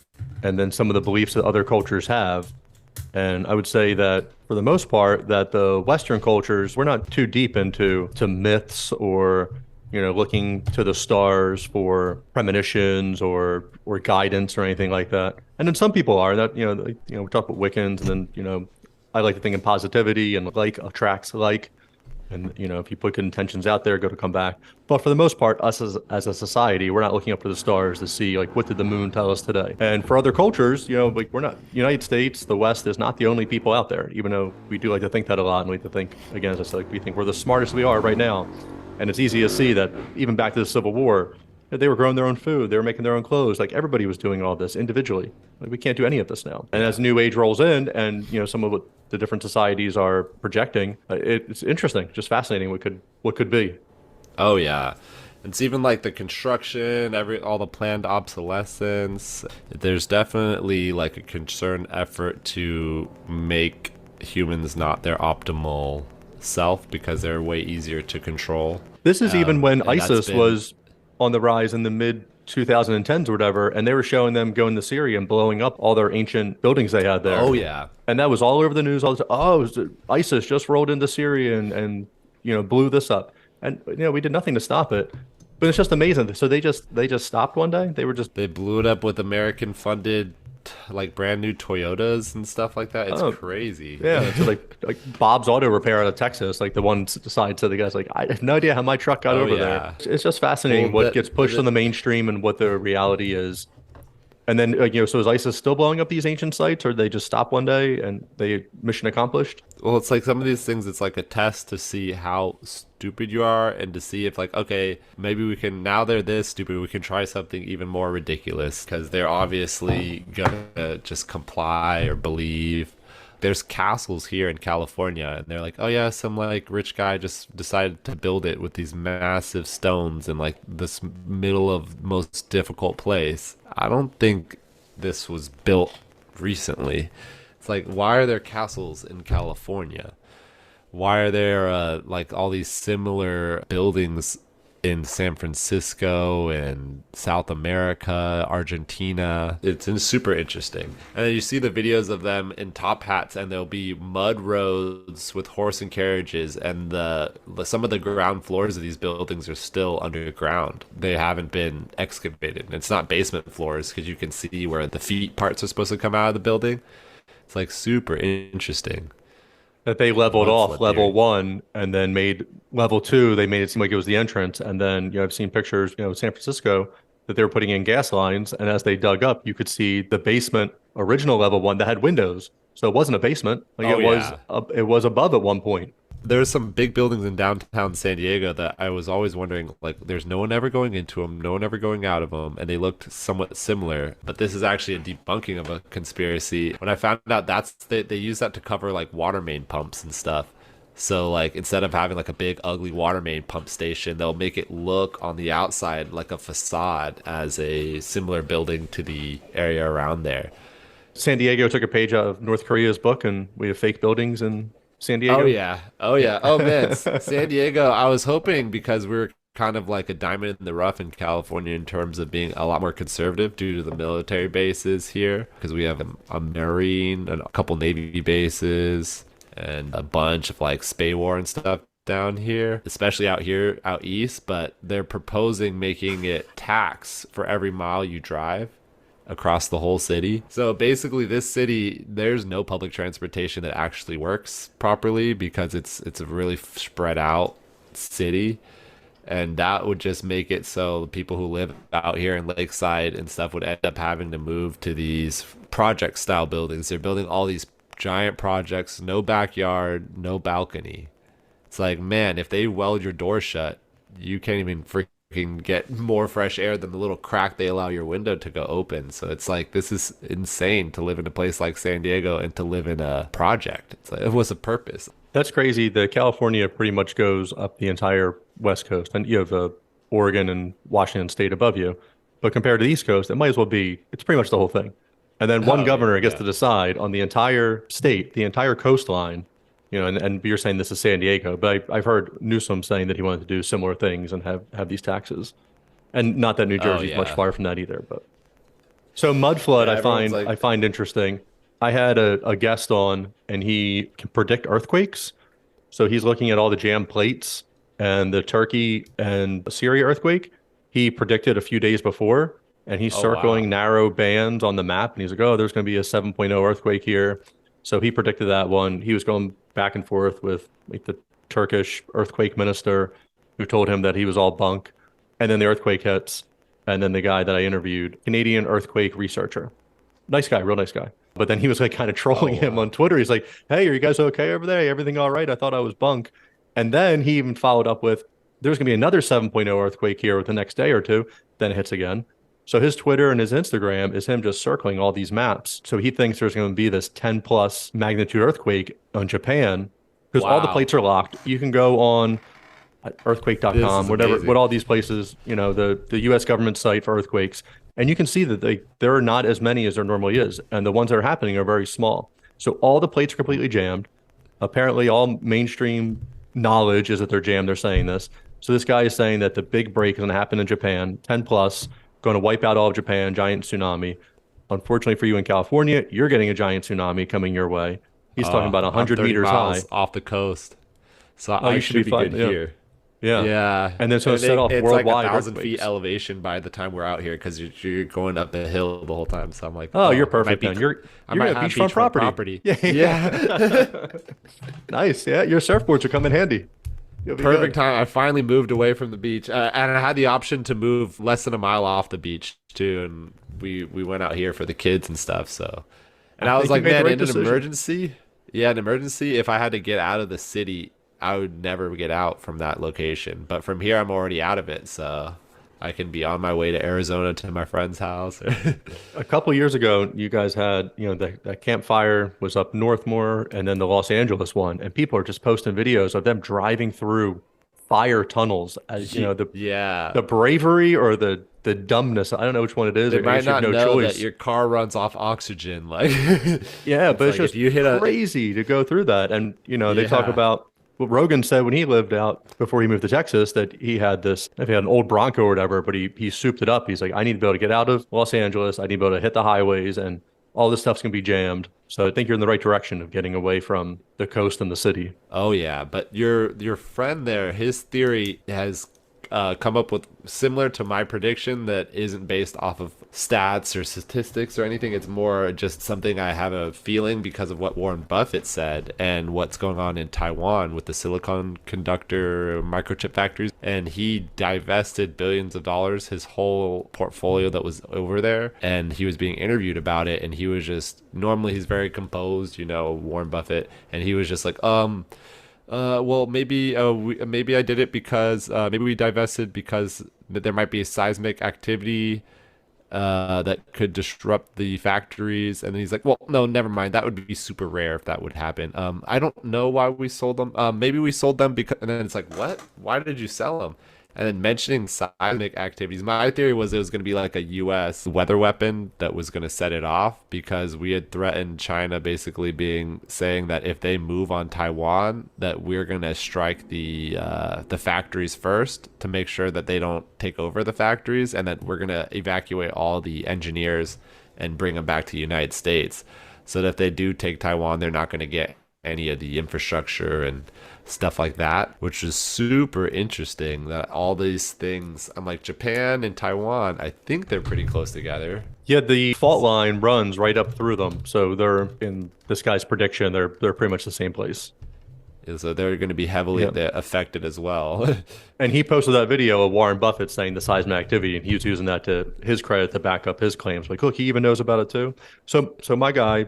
and then some of the beliefs that other cultures have. And I would say that for the most part, that the Western cultures, we're not too deep into myths or looking to the stars for premonitions or guidance or anything like that. And then some people are that, we talk about Wiccans, and then, I like to think in positivity, and like attracts like, and, if you put good intentions out there, go to come back. But for the most part, us as a society, we're not looking up to the stars to see, like, what did the moon tell us today? And for other cultures, like, we're not, United States, the West is not the only people out there, even though we do like to think that a lot. And we like to think, again, as I said, like, we think we're the smartest we are right now. And it's easy to see that even back to the Civil War, they were growing their own food, they were making their own clothes. Like, everybody was doing all this individually. Like, we can't do any of this now. And as New Age rolls in, and some of what the different societies are projecting, it's interesting, just fascinating what could be. Oh yeah, it's even like the construction, all the planned obsolescence. There's definitely like a concerned effort to make humans not their optimal self, because they're way easier to control. This is even when ISIS was on the rise in the mid 2010s or whatever, and they were showing them going to Syria and blowing up all their ancient buildings they had there. Oh yeah, and that was all over the news all the time. Oh, ISIS just rolled into Syria and blew this up, and we did nothing to stop it. But it's just amazing. So they just stopped one day. They blew it up with American funded like brand new Toyotas and stuff like that. It's crazy. Yeah, it's like Bob's Auto Repair out of Texas. Like the one side said, the guy's like, I have no idea how my truck got over there. It's just fascinating what gets pushed on the mainstream and what the reality is. And then, so is ISIS still blowing up these ancient sites, or they just stop one day and they mission accomplished? Well, it's like some of these things, it's like a test to see how stupid you are and to see if like, okay, maybe we can, now they're this stupid, we can try something even more ridiculous because they're obviously gonna just comply or believe. There's castles here in California and they're like, oh yeah, some like rich guy just decided to build it with these massive stones in like this middle of most difficult place. I don't think this was built recently. It's like, why are there castles in California? Why are there like all these similar buildings in San Francisco and South America, Argentina? It's super interesting. And then you see the videos of them in top hats and there'll be mud roads with horse and carriages, and some of the ground floors of these buildings are still underground. They haven't been excavated. And it's not basement floors because you can see where the feet parts are supposed to come out of the building. It's like super interesting. That they leveled off level 1 and then made level 2. They made it seem like it was the entrance. And then, I've seen pictures, San Francisco, that they were putting in gas lines. And as they dug up, you could see the basement, original level 1 that had windows. So it wasn't a basement. Like it was above at one point. There's some big buildings in downtown San Diego that I was always wondering, like, there's no one ever going into them, no one ever going out of them, and they looked somewhat similar. But this is actually a debunking of a conspiracy. When I found out they use that to cover like water main pumps and stuff. So like instead of having like a big ugly water main pump station, they'll make it look on the outside like a facade as a similar building to the area around there. San Diego took a page out of North Korea's book, and we have fake buildings in San Diego. Oh yeah. Oh man, San Diego. I was hoping, because we're kind of like a diamond in the rough in California in terms of being a lot more conservative due to the military bases here, because we have a Marine and a couple Navy bases and a bunch of like Spay War and stuff down here, especially out east. But they're proposing making it tax for every mile you drive across the whole city. So basically this city, there's no public transportation that actually works properly because it's a really spread out city, and that would just make it so the people who live out here in Lakeside and stuff would end up having to move to these project style buildings. They're building all these giant projects, no backyard, no balcony. It's like, man, if they weld your door shut, you can't even freaking get more fresh air than the little crack they allow your window to go open. So it's like, this is insane to live in a place like San Diego and to live in a project. It's like, it was a purpose. That's crazy. The California pretty much goes up the entire West Coast, and you have Oregon and Washington State above you. But compared to the East Coast, it might as well be, it's pretty much the whole thing. And then one governor gets to decide on the entire state, the entire coastline. And you're saying this is San Diego, but I've heard Newsom saying that he wanted to do similar things and have these taxes. And not that New Jersey's much far from that either. But so mud flood, I find interesting. I had a guest on, and he can predict earthquakes. So he's looking at all the jammed plates and the Turkey and Syria earthquake. He predicted a few days before, and he's circling narrow bands on the map. And he's like, oh, there's going to be a 7.0 earthquake here. So he predicted that one. He was going back and forth with like the Turkish earthquake minister, who told him that he was all bunk. And then the earthquake hits. And then the guy that I interviewed, Canadian earthquake researcher, nice guy, real nice guy. But then he was like kind of trolling him on Twitter. He's like, hey, are you guys okay over there? Everything all right? I thought I was bunk. And then he even followed up with, there's going to be another 7.0 earthquake here with the next day or two. Then it hits again. So his Twitter and his Instagram is him just circling all these maps. So he thinks there's going to be this 10 plus magnitude earthquake on Japan, because all the plates are locked. You can go on earthquake.com, what all these places, the U.S. government site for earthquakes, and you can see that there are not as many as there normally is. And the ones that are happening are very small. So all the plates are completely jammed. Apparently all mainstream knowledge is that they're jammed. They're saying this. So this guy is saying that the big break is going to happen in Japan, 10 plus, going to wipe out all of Japan, giant tsunami. Unfortunately for you in California, you're getting a giant tsunami coming your way. He's talking about 100 meters high. Off the coast. So I should be good here. Yeah. Yeah, And then so it set off it's worldwide like 1,000 feet earthquakes. elevation by the time we're out here because you're going up the hill the whole time. So I'm like, Oh, you're I might perfect be, then. You're I you're might gonna have have beachfront beachfront property. property. Yeah. Yeah. Nice. Yeah. Your surfboards are coming handy. You'll be Perfect good. time. I finally moved away from the beach, and I had the option to move less than a mile off the beach too. And we went out here for the kids and stuff. So, and I I was think you like, made the man, right in an decision. emergency, yeah, an emergency. If I had to get out of the city, I would never get out from that location. But from here, I'm already out of it, so I can be on my way to Arizona to my friend's house. A couple years ago, you guys had, that campfire was up north more, and then the Los Angeles one, and people are just posting videos of them driving through fire tunnels. As Yeah. the bravery or the dumbness. I don't know which one it is. They or I might guess you have not no know choice. that your car runs off oxygen. Like, Yeah, but it's like just if you hit a crazy to go through that. And, they talk Yeah. about what Rogan said when he lived out before he moved to Texas, that he had this, if he had an old Bronco or whatever, but he souped it up. He's like, I need to be able to get out of Los Angeles. I need to be able to hit the highways, and all this stuff's going to be jammed. So I think you're in the right direction of getting away from the coast and the city. Oh yeah, but your friend there, his theory has come up with similar to my prediction that isn't based off of stats or statistics or anything. It's more just something I have a feeling because of what Warren Buffett said and what's going on in Taiwan with the silicon conductor microchip factories. And he divested billions of dollars, his whole portfolio that was over there. And he was being interviewed about it. And he was just, normally he's very composed, Warren Buffett. And he was just like, well, maybe I did it because maybe we divested because there might be a seismic activity that could disrupt the factories. And then he's like, well, no, never mind. That would be super rare if that would happen. I don't know why we sold them. Maybe we sold them because, and then it's like, what? Why did you sell them? And then mentioning seismic activities, my theory was it was going to be like a U.S. weather weapon that was going to set it off because we had threatened China basically saying that if they move on Taiwan, that we're going to strike the factories first to make sure that they don't take over the factories, and that we're going to evacuate all the engineers and bring them back to the United States, so that if they do take Taiwan, they're not going to get any of the infrastructure and stuff like that, which is super interesting that all these things, I'm like, Japan and Taiwan, I think they're pretty close together. Yeah, the fault line runs right up through them. So they're, in this guy's prediction, they're pretty much the same place. And so they're going to be heavily affected as well. And he posted that video of Warren Buffett saying the seismic activity, and he was using that to his credit to back up his claims. Like, look, he even knows about it too. So my guy,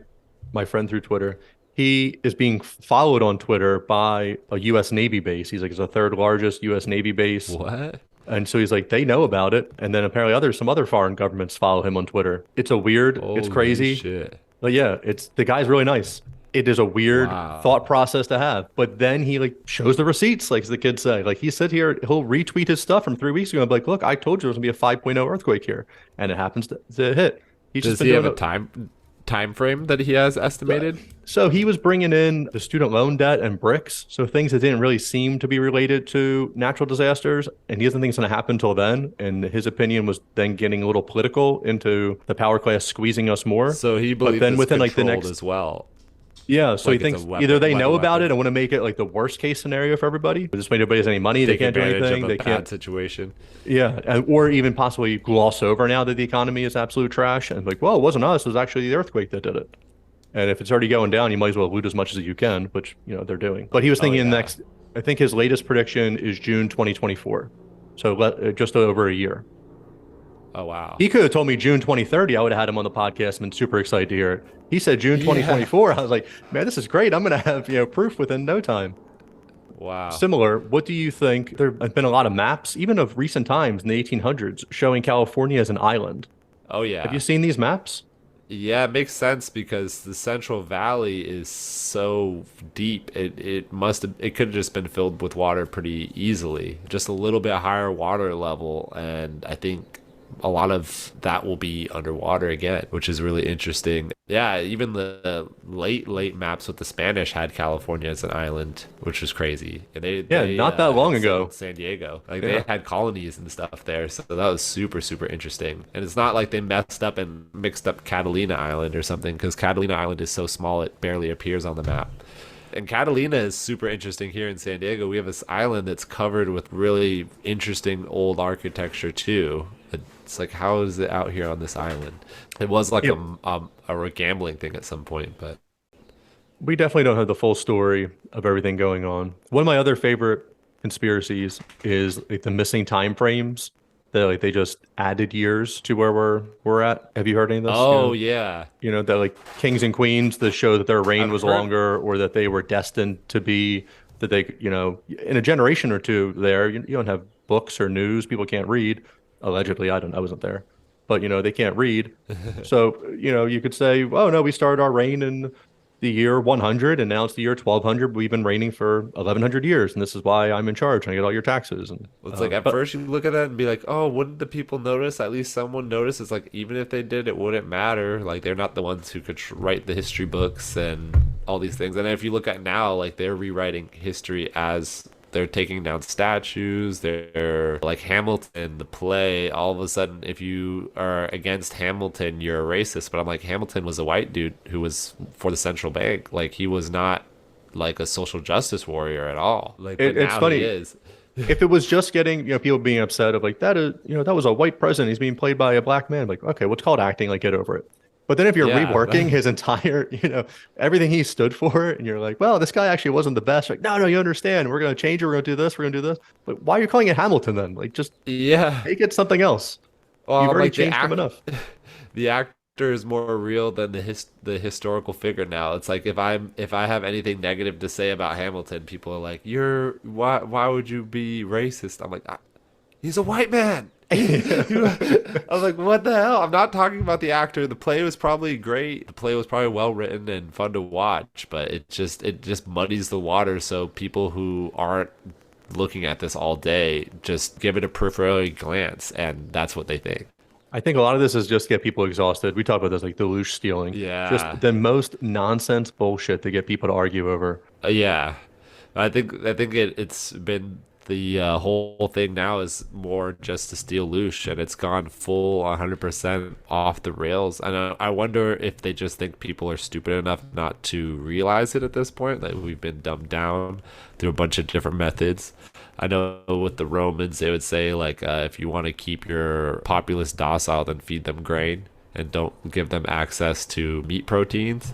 my friend through Twitter, he is being followed on Twitter by a U.S. Navy base. He's like, it's the third largest U.S. Navy base. What? And so he's like, they know about it. And then apparently some other foreign governments follow him on Twitter. It's it's crazy. Shit. But yeah, the guy's really nice. It is a weird Wow. thought process to have. But then he shows the receipts, like the kids say. Like he said here, he'll retweet his stuff from 3 weeks ago and be like, look, I told you there's going to be a 5.0 earthquake here. And it happens to hit. He's Does just been he have doing a time frame that he has estimated? So he was bringing in the student loan debt and bricks, so things that didn't really seem to be related to natural disasters, and he doesn't think it's going to happen until then. And his opinion was then getting a little political into the power class squeezing us more. So he But believes then it's within the controlled next, as well. yeah. So Like he it's a thinks weapon- either they weather know about weapon. it and want to make it like the worst case scenario for everybody, but just make nobody has any money, they Take can't do advantage anything, of they a bad can't. situation. Yeah, or even possibly gloss over now that the economy is absolute trash and like, well, it wasn't us, it was actually the earthquake that did it. And if it's already going down, you might as well loot as much as you can, which they're doing. But he was thinking yeah. I think his latest prediction is June 2024, so just over a year. Oh wow. He could have told me June 2030. I would have had him on the podcast and been super excited to hear it. He said June 2024. I was like, man, this is great. I'm going to have proof within no time. Wow. Similar, what do you think? There have been a lot of maps, even of recent times in the 1800s, showing California as an island. Oh yeah. Have you seen these maps? Yeah, it makes sense because the Central Valley is so deep. It could have just been filled with water pretty easily. Just a little bit higher water level, and I think a lot of that will be underwater again, which is really interesting. Yeah, even the late maps with the Spanish had California as an island, which was crazy. And they not that long had ago. San Diego, Yeah. they had colonies and stuff there, so that was super interesting. And it's not like they messed up and mixed up Catalina Island or something, because Catalina Island is so small it barely appears on the map. And Catalina is super interesting here in San Diego. We have this island that's covered with really interesting old architecture too. It's like, how is it out here on this island? It was like a gambling thing at some point, but We definitely don't have the full story of everything going on. One of my other favorite conspiracies is like the missing time frames that like they just added years to where we're at. Have you heard any of this? oh yeah, That like kings and queens that show that their reign I've was heard. longer or that they were destined to be that they, in a generation or two there, you don't have books or news. People can't read. Allegedly, I wasn't there, but they can't read. So, you could say, oh no, we started our reign in the year 100 and now it's the year 1200. We've been reigning for 1100 years and this is why I'm in charge and I get all your taxes. And It's like at first you look at that and be like, oh, wouldn't the people notice? At least someone noticed. It's like even if they did, it wouldn't matter. Like they're not the ones who could write the history books and all these things. And if you look at now, like they're rewriting history as they're taking down statues. They're like Hamilton, the play. All of a sudden, if you are against Hamilton, you're a racist. But I'm like, Hamilton was a white dude who was for the central bank. Like he was not like a social justice warrior at all. Like but it's now funny. he is. If it was just getting, people being upset of like, that is, that was a white president. He's being played by a black man. Like, okay, what's called acting? Like, get over it. But then if you're Yeah, reworking his entire, everything he stood for, and you're like, well, this guy actually wasn't the best. Like, no, you understand. We're going to change it. We're going to do this. We're going to do this. But why are you calling it Hamilton then? Like, just yeah. make it something else. Well, You've already like changed him enough. the actor is more real than the historical figure now. It's like if I have anything negative to say about Hamilton, people are like, why would you be racist? I'm like, he's a white man. I was like, what the hell? I'm not talking about the actor. The play was probably great. The play was probably well written and fun to watch, but it just muddies the water. So people who aren't looking at this all day just give it a peripheral glance, and that's what they think. I think a lot of this is just to get people exhausted. We talk about this like deluge stealing. Yeah. Just the most nonsense bullshit to get people to argue over. Yeah, I think it's been the whole thing now is more just to steal loosh, and it's gone full 100% off the rails. And I wonder if they just think people are stupid enough not to realize it at this point, that we've been dumbed down through a bunch of different methods. I know with the Romans, they would say like, if you want to keep your populace docile, then feed them grain and don't give them access to meat proteins.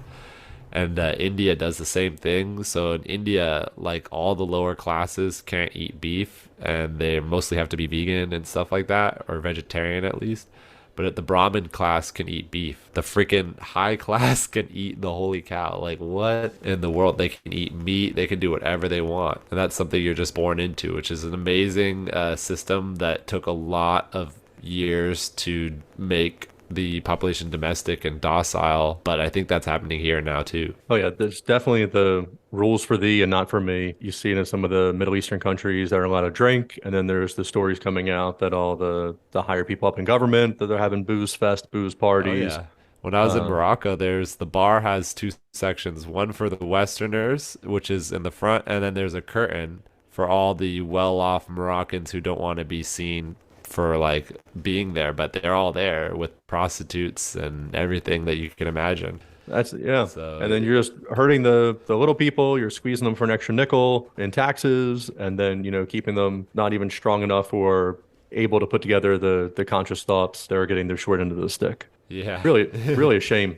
And India does the same thing. So in India, like all the lower classes can't eat beef, and they mostly have to be vegan and stuff like that, or vegetarian at least. But the Brahmin class can eat beef. The freaking high class can eat the holy cow. Like what in the world? They can eat meat. They can do whatever they want. And that's something you're just born into, which is an amazing system that took a lot of years to make the population domestic and docile, but I think that's happening here now too. Oh yeah, there's definitely the rules for thee and not for me. You see it in some of the Middle Eastern countries that are allowed to drink, and then there's the stories coming out that all the higher people up in government that they're having booze fest, booze parties. Oh, yeah. When I was in Morocco, the bar has two sections, one for the Westerners, which is in the front, and then there's a curtain for all the well-off Moroccans who don't want to be seen for like being there, but they're all there with prostitutes and everything that you can imagine. That's yeah. So, and then you're just hurting the little people. You're squeezing them for an extra nickel in taxes, and then keeping them not even strong enough or able to put together the conscious thoughts. They're getting their short end of the stick. Yeah, really a shame.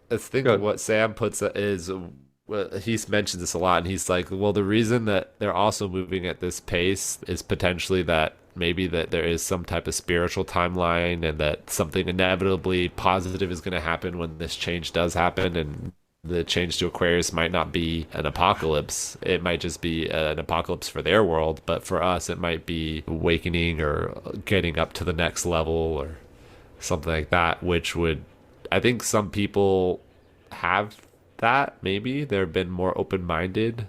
I think what Sam puts is, well, he mentions this a lot, and he's like, well, the reason that they're also moving at this pace is potentially that maybe that there is some type of spiritual timeline, and that something inevitably positive is going to happen when this change does happen. And the change to Aquarius might not be an apocalypse. It might just be an apocalypse for their world, but for us, it might be awakening or getting up to the next level or something like that, which would, I think some people have that. Maybe they've been more open-minded,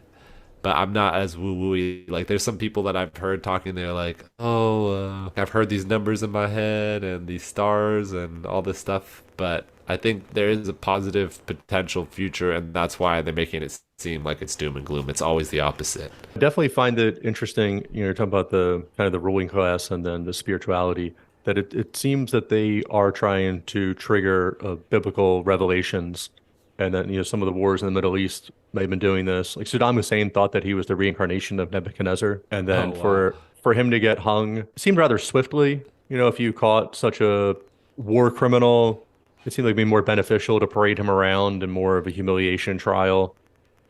but I'm not as woo-woo-y. Like there's some people that I've heard talking, they're like, I've heard these numbers in my head and these stars and all this stuff, but I think there is a positive potential future, and that's why they're making it seem like it's doom and gloom. It's always the opposite. I definitely find it interesting, you're talking about the kind of the ruling class and then the spirituality, that it seems that they are trying to trigger biblical revelations and then some of the wars in the Middle East may have been doing this. Like Saddam Hussein thought that he was the reincarnation of Nebuchadnezzar, and then for him to get hung, it seemed rather swiftly. If you caught such a war criminal, it seemed like it'd be more beneficial to parade him around and more of a humiliation trial.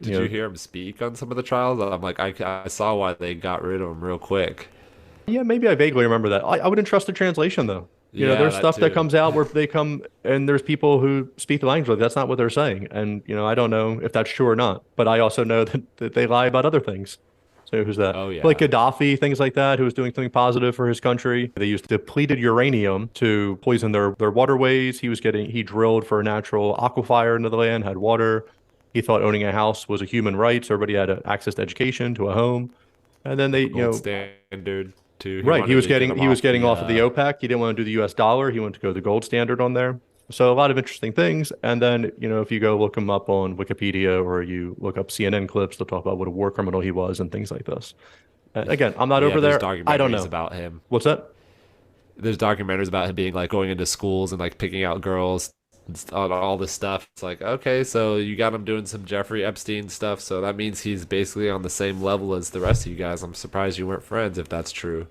Did you hear him speak on some of the trials? I'm like, I saw why they got rid of him real quick. Yeah, maybe I vaguely remember that. I wouldn't trust the translation though. There's stuff that comes out where they come and there's people who speak the language like that's not what they're saying. And, I don't know if that's true or not, but I also know that they lie about other things. So who's that? Oh, yeah. Like Gaddafi, things like that, who was doing something positive for his country. They used depleted uranium to poison their waterways. He drilled for a natural aquifer into the land, had water. He thought owning a house was a human right, so everybody had access to education, to a home. And then they, Gold standard too. Right. He was getting off of the OPEC. He didn't want to do the US dollar. He wanted to go the gold standard on there. So a lot of interesting things. And then, if you go look him up on Wikipedia or you look up CNN clips, they'll talk about what a war criminal he was and things like this. Again, I'm not over there. I don't know about him. What's that? There's documentaries about him being like going into schools and like picking out girls on all this stuff. It's like, okay, so you got him doing some Jeffrey Epstein stuff, so that means he's basically on the same level as the rest of you guys. I'm surprised you weren't friends if that's true.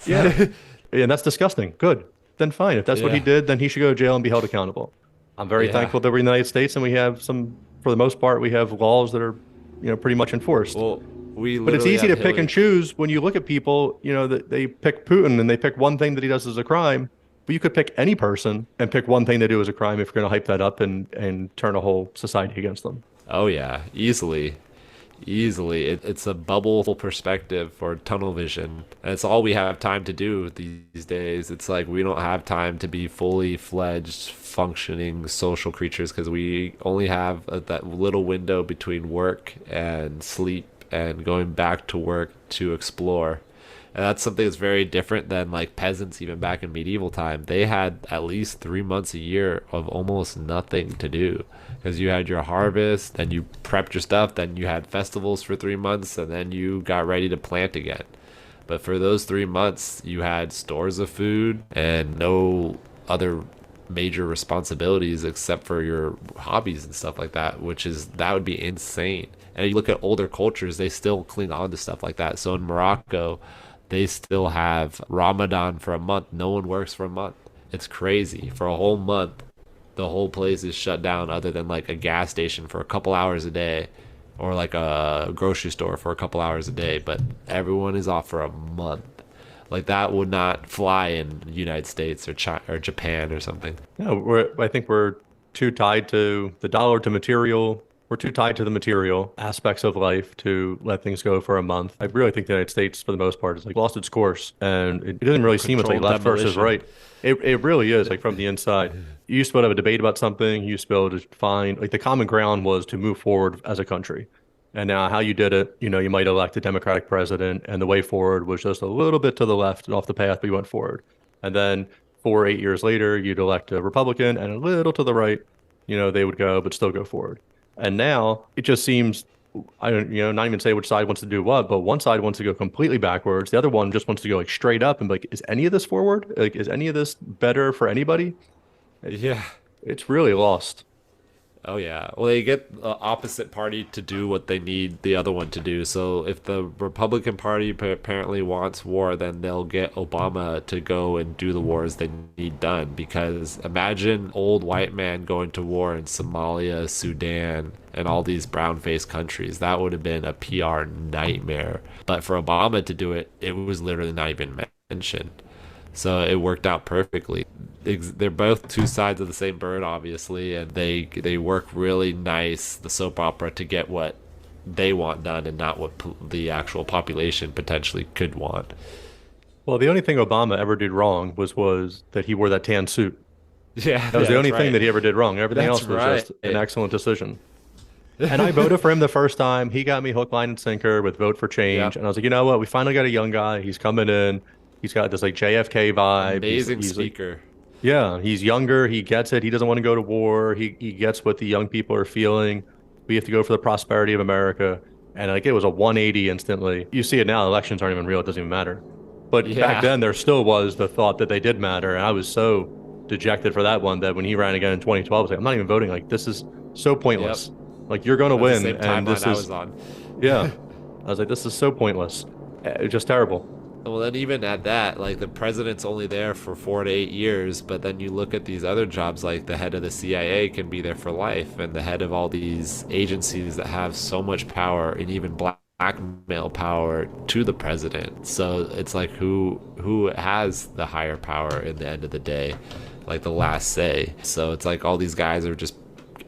Yeah. And that's disgusting. Good. Then fine. If that's what he did, then he should go to jail and be held accountable. I'm very thankful that we're in the United States and we have for the most part, we have laws that are, pretty much enforced. Well, but it's easy to pick and choose when you look at people, that they pick Putin and they pick one thing that he does as a crime. But you could pick any person and pick one thing they do as a crime if you're going to hype that up and turn a whole society against them. Oh, yeah. Easily. It's a bubble perspective or tunnel vision. And it's all we have time to do these days. It's like we don't have time to be fully fledged, functioning social creatures because we only have that little window between work and sleep and going back to work to explore. And that's something that's very different than like peasants even back in medieval time. They had at least 3 months a year of almost nothing to do because you had your harvest, then you prepped your stuff, then you had festivals for 3 months, and then you got ready to plant again. But for those 3 months, you had stores of food and no other major responsibilities except for your hobbies and stuff like that, that would be insane. And you look at older cultures, they still cling on to stuff like that. So in Morocco, they still have Ramadan for a month. No one works for a month. It's crazy. For a whole month, the whole place is shut down other than like a gas station for a couple hours a day or like a grocery store for a couple hours a day. But everyone is off for a month. Like that would not fly in the United States or China or Japan or something. No, I think we're too tied to the dollar, to material. We're too tied to the material aspects of life to let things go for a month. I really think the United States, for the most part, has like lost its course, and it doesn't really seem it's like left versus right. It really is like from the inside. You used to be able to have a debate about something. You used to be able to find like the common ground was to move forward as a country. And now how you did it, you might elect a Democratic president, and the way forward was just a little bit to the left and off the path, but you went forward. And then 4 or 8 years later, you'd elect a Republican, and a little to the right, they would go, but still go forward. And now it just seems, I don't, not even say which side wants to do what, but one side wants to go completely backwards. The other one just wants to go like straight up and be like, is any of this forward? Like, is any of this better for anybody? Yeah. It's really lost. Oh, yeah. Well, they get the opposite party to do what they need the other one to do. So if the Republican Party apparently wants war, then they'll get Obama to go and do the wars they need done. Because imagine old white man going to war in Somalia, Sudan, and all these brown-faced countries. That would have been a PR nightmare. But for Obama to do it, it was literally not even mentioned. So it worked out perfectly. They're both two sides of the same bird, obviously, and they work really nice, the soap opera, to get what they want done and not what the actual population potentially could want. Well, the only thing Obama ever did wrong was that he wore that tan suit. Yeah, that was the only thing that he ever did wrong. Everything else was just an excellent decision. And I voted for him the first time. He got me hook, line, and sinker with Vote for Change. Yep. And I was like, you know what? We finally got a young guy. He's coming in. He's got this like JFK vibe. Amazing he's speaker. Like, yeah, he's younger. He gets it. He doesn't want to go to war. He gets what the young people are feeling. We have to go for the prosperity of America. And like it was a 180 instantly. You see it now. Elections aren't even real. It doesn't even matter. But back then, there still was the thought that they did matter. And I was so dejected for that one that when he ran again in 2012, I was like, I'm not even voting. Like this is So pointless. Like, you're going to That's win, the same and timeline this I is was on. yeah. I was like, this is so pointless. Just terrible. Well, then even at that, like the president's only there for 4 to 8 years, but then you look at these other jobs, like the head of the CIA can be there for life, and the head of all these agencies that have so much power and even blackmail power to the president. So it's like who has the higher power in the end of the day, like the last say. So it's like all these guys are just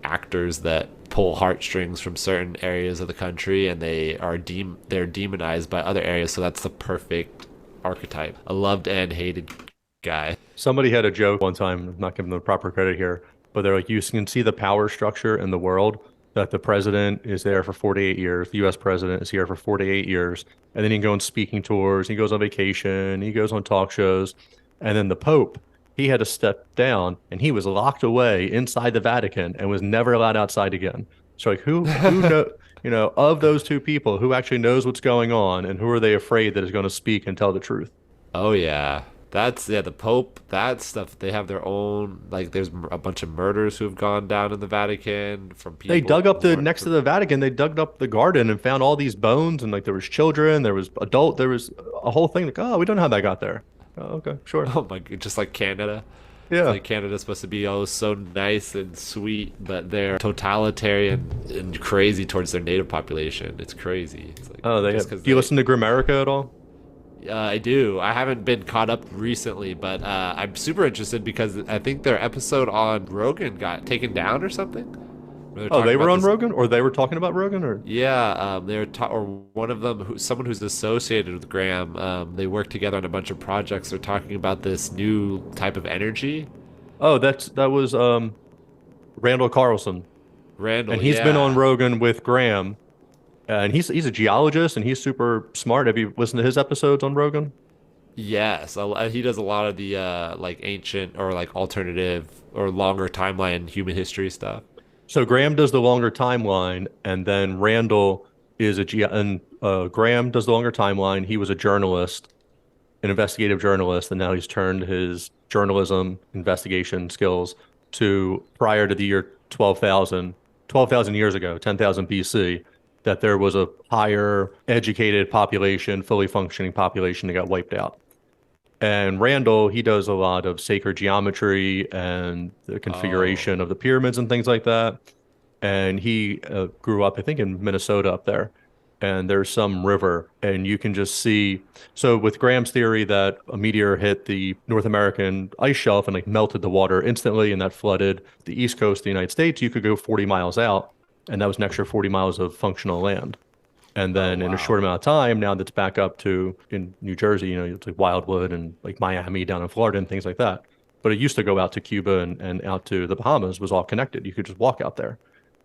actors that pull heartstrings from certain areas of the country, and they're demonized by other areas. So that's the perfect archetype, a loved and hated guy. Somebody had a joke one time, I'm not giving them the proper credit here, but they're like, you can see the power structure in the world, that the president is there for 48 years, the US president is here for 48 years, and then he can go on speaking tours, he goes on vacation, he goes on talk shows, and then the Pope, he had to step down, and he was locked away inside the Vatican and was never allowed outside again. So like, who know, of those two people, who actually knows what's going on, and who are they afraid that is going to speak and tell the truth? Oh yeah, the Pope, that stuff. They have their own, like there's a bunch of murders who have gone down in the Vatican from people. They dug up next to the Vatican, they dug up the garden and found all these bones, and like there was children, there was there was a whole thing like, oh, we don't know how that got there. Oh, okay, sure. Oh my god, just like Canada. Yeah. Like Canada's supposed to be so nice and sweet, but they're totalitarian and crazy towards their native population. It's crazy. It's like, do you listen to Grammarica at all? I do. I haven't been caught up recently, but I'm super interested because I think their episode on Rogan got taken down or something. Oh, they were on Rogan, or they were talking about Rogan, or yeah, they were or one of them, someone who's associated with Graham. They work together on a bunch of projects. They're talking about this new type of energy. Oh, that was Randall Carlson. Randall, and he's been on Rogan with Graham, and he's a geologist and he's super smart. Have you listened to his episodes on Rogan? Yes, he does a lot of the like ancient or like alternative or longer timeline human history stuff. So Graham does the longer timeline, and then Randall is Graham does the longer timeline. He was a journalist, an investigative journalist, and now he's turned his journalism investigation skills to prior to the year 12,000 years ago, 10,000 BC, that there was a higher educated population, fully functioning population that got wiped out. And Randall, he does a lot of sacred geometry and the configuration of the pyramids and things like that. And he grew up, I think, in Minnesota up there. And there's some river, and you can just see. So with Graham's theory that a meteor hit the North American ice shelf and like melted the water instantly, and that flooded the east coast of the United States, you could go 40 miles out, and that was an extra 40 miles of functional land. And then in a short amount of time, now that's back up to in New Jersey, it's like Wildwood and like Miami down in Florida and things like that. But it used to go out to Cuba and out to the Bahamas, was all connected. You could just walk out there.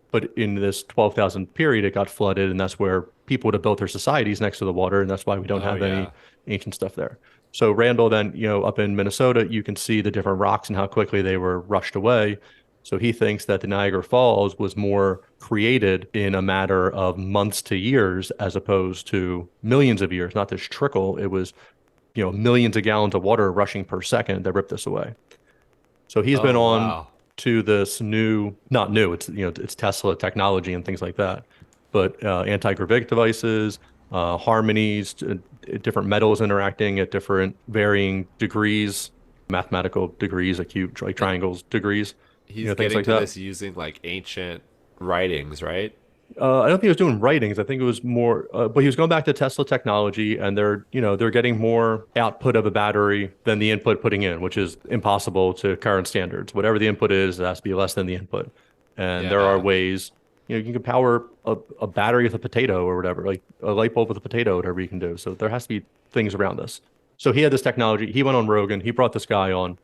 But in this 12,000 period, it got flooded, and that's where people would have built their societies next to the water, and that's why we don't have any ancient stuff there. So Randall then, up in Minnesota, you can see the different rocks and how quickly they were rushed away. So he thinks that the Niagara Falls was more created in a matter of months to years as opposed to millions of years, not this trickle. It was, millions of gallons of water rushing per second that ripped this away. So he's been on to this not new, it's Tesla technology and things like that, but anti-gravitic devices, harmonies, different metals interacting at different varying degrees, mathematical degrees, like triangles degrees. He's getting to this using like ancient writings, right? I don't think he was doing writings. I think it was more, but he was going back to Tesla technology, and they're getting more output of a battery than the input putting in, which is impossible to current standards. Whatever the input is, it has to be less than the input. And there are ways, you can power a battery with a potato or whatever, like a light bulb with a potato, whatever you can do. So there has to be things around this. So he had this technology. He went on Rogan. He brought this guy on.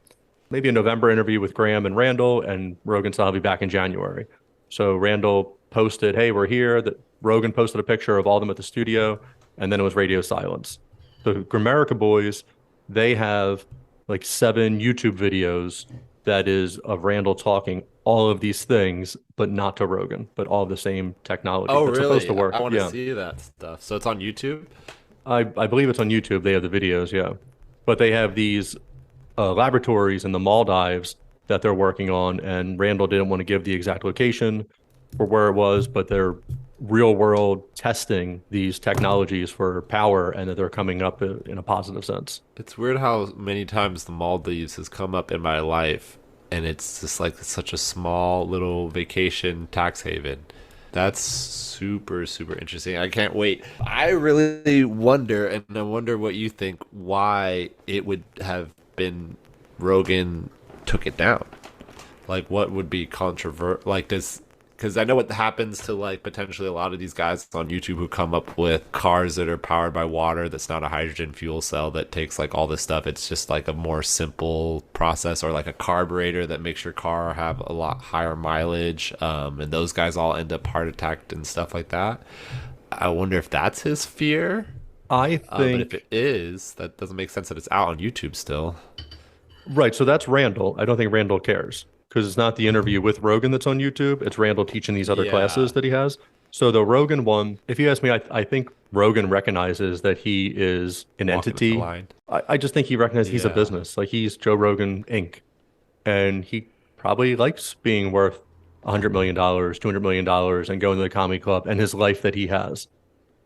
Maybe a November interview with Graham and Randall, and Rogan said, I'll be back in January. So Randall posted, hey, we're here. That Rogan posted a picture of all of them at the studio, and then it was radio silence. The Grammarica boys, they have like 7 YouTube videos that is of Randall talking all of these things, but not to Rogan, but all of the same technology. Oh, that's really? Supposed to work. I want to see that stuff. So it's on YouTube? I believe it's on YouTube. They have the videos, yeah. But they have these laboratories in the Maldives that they're working on, and Randall didn't want to give the exact location, for where it was, but they're real world testing these technologies for power and that they're coming up in a positive sense. It's weird how many times the Maldives has come up in my life, and it's just like such a small little vacation tax haven. That's super, super interesting. I can't wait. I really wonder, and I wonder what you think, why it would have been Rogan took it down. Like, what would be controversial? Like, because I know what happens to, like, potentially a lot of these guys on YouTube who come up with cars that are powered by water that's not a hydrogen fuel cell that takes, like, all this stuff. It's just, like, a more simple process, or, like, a carburetor that makes your car have a lot higher mileage. And those guys all end up heart attacked and stuff like that. I wonder if that's his fear. I But think if it is, that doesn't make sense that it's out on YouTube still. right. So that's Randall. I don't think Randall cares because it's not the interview with Rogan that's on YouTube. It's Randall teaching these other Yeah. classes that he has. So the Rogan one, if you ask me, I think Rogan recognizes that he is an Walking the entity. line. I just think he recognizes he's a Yeah. business. Like he's Joe Rogan Inc. And he probably likes being worth $100 million, $200 million and going to the comedy club and his life that he has.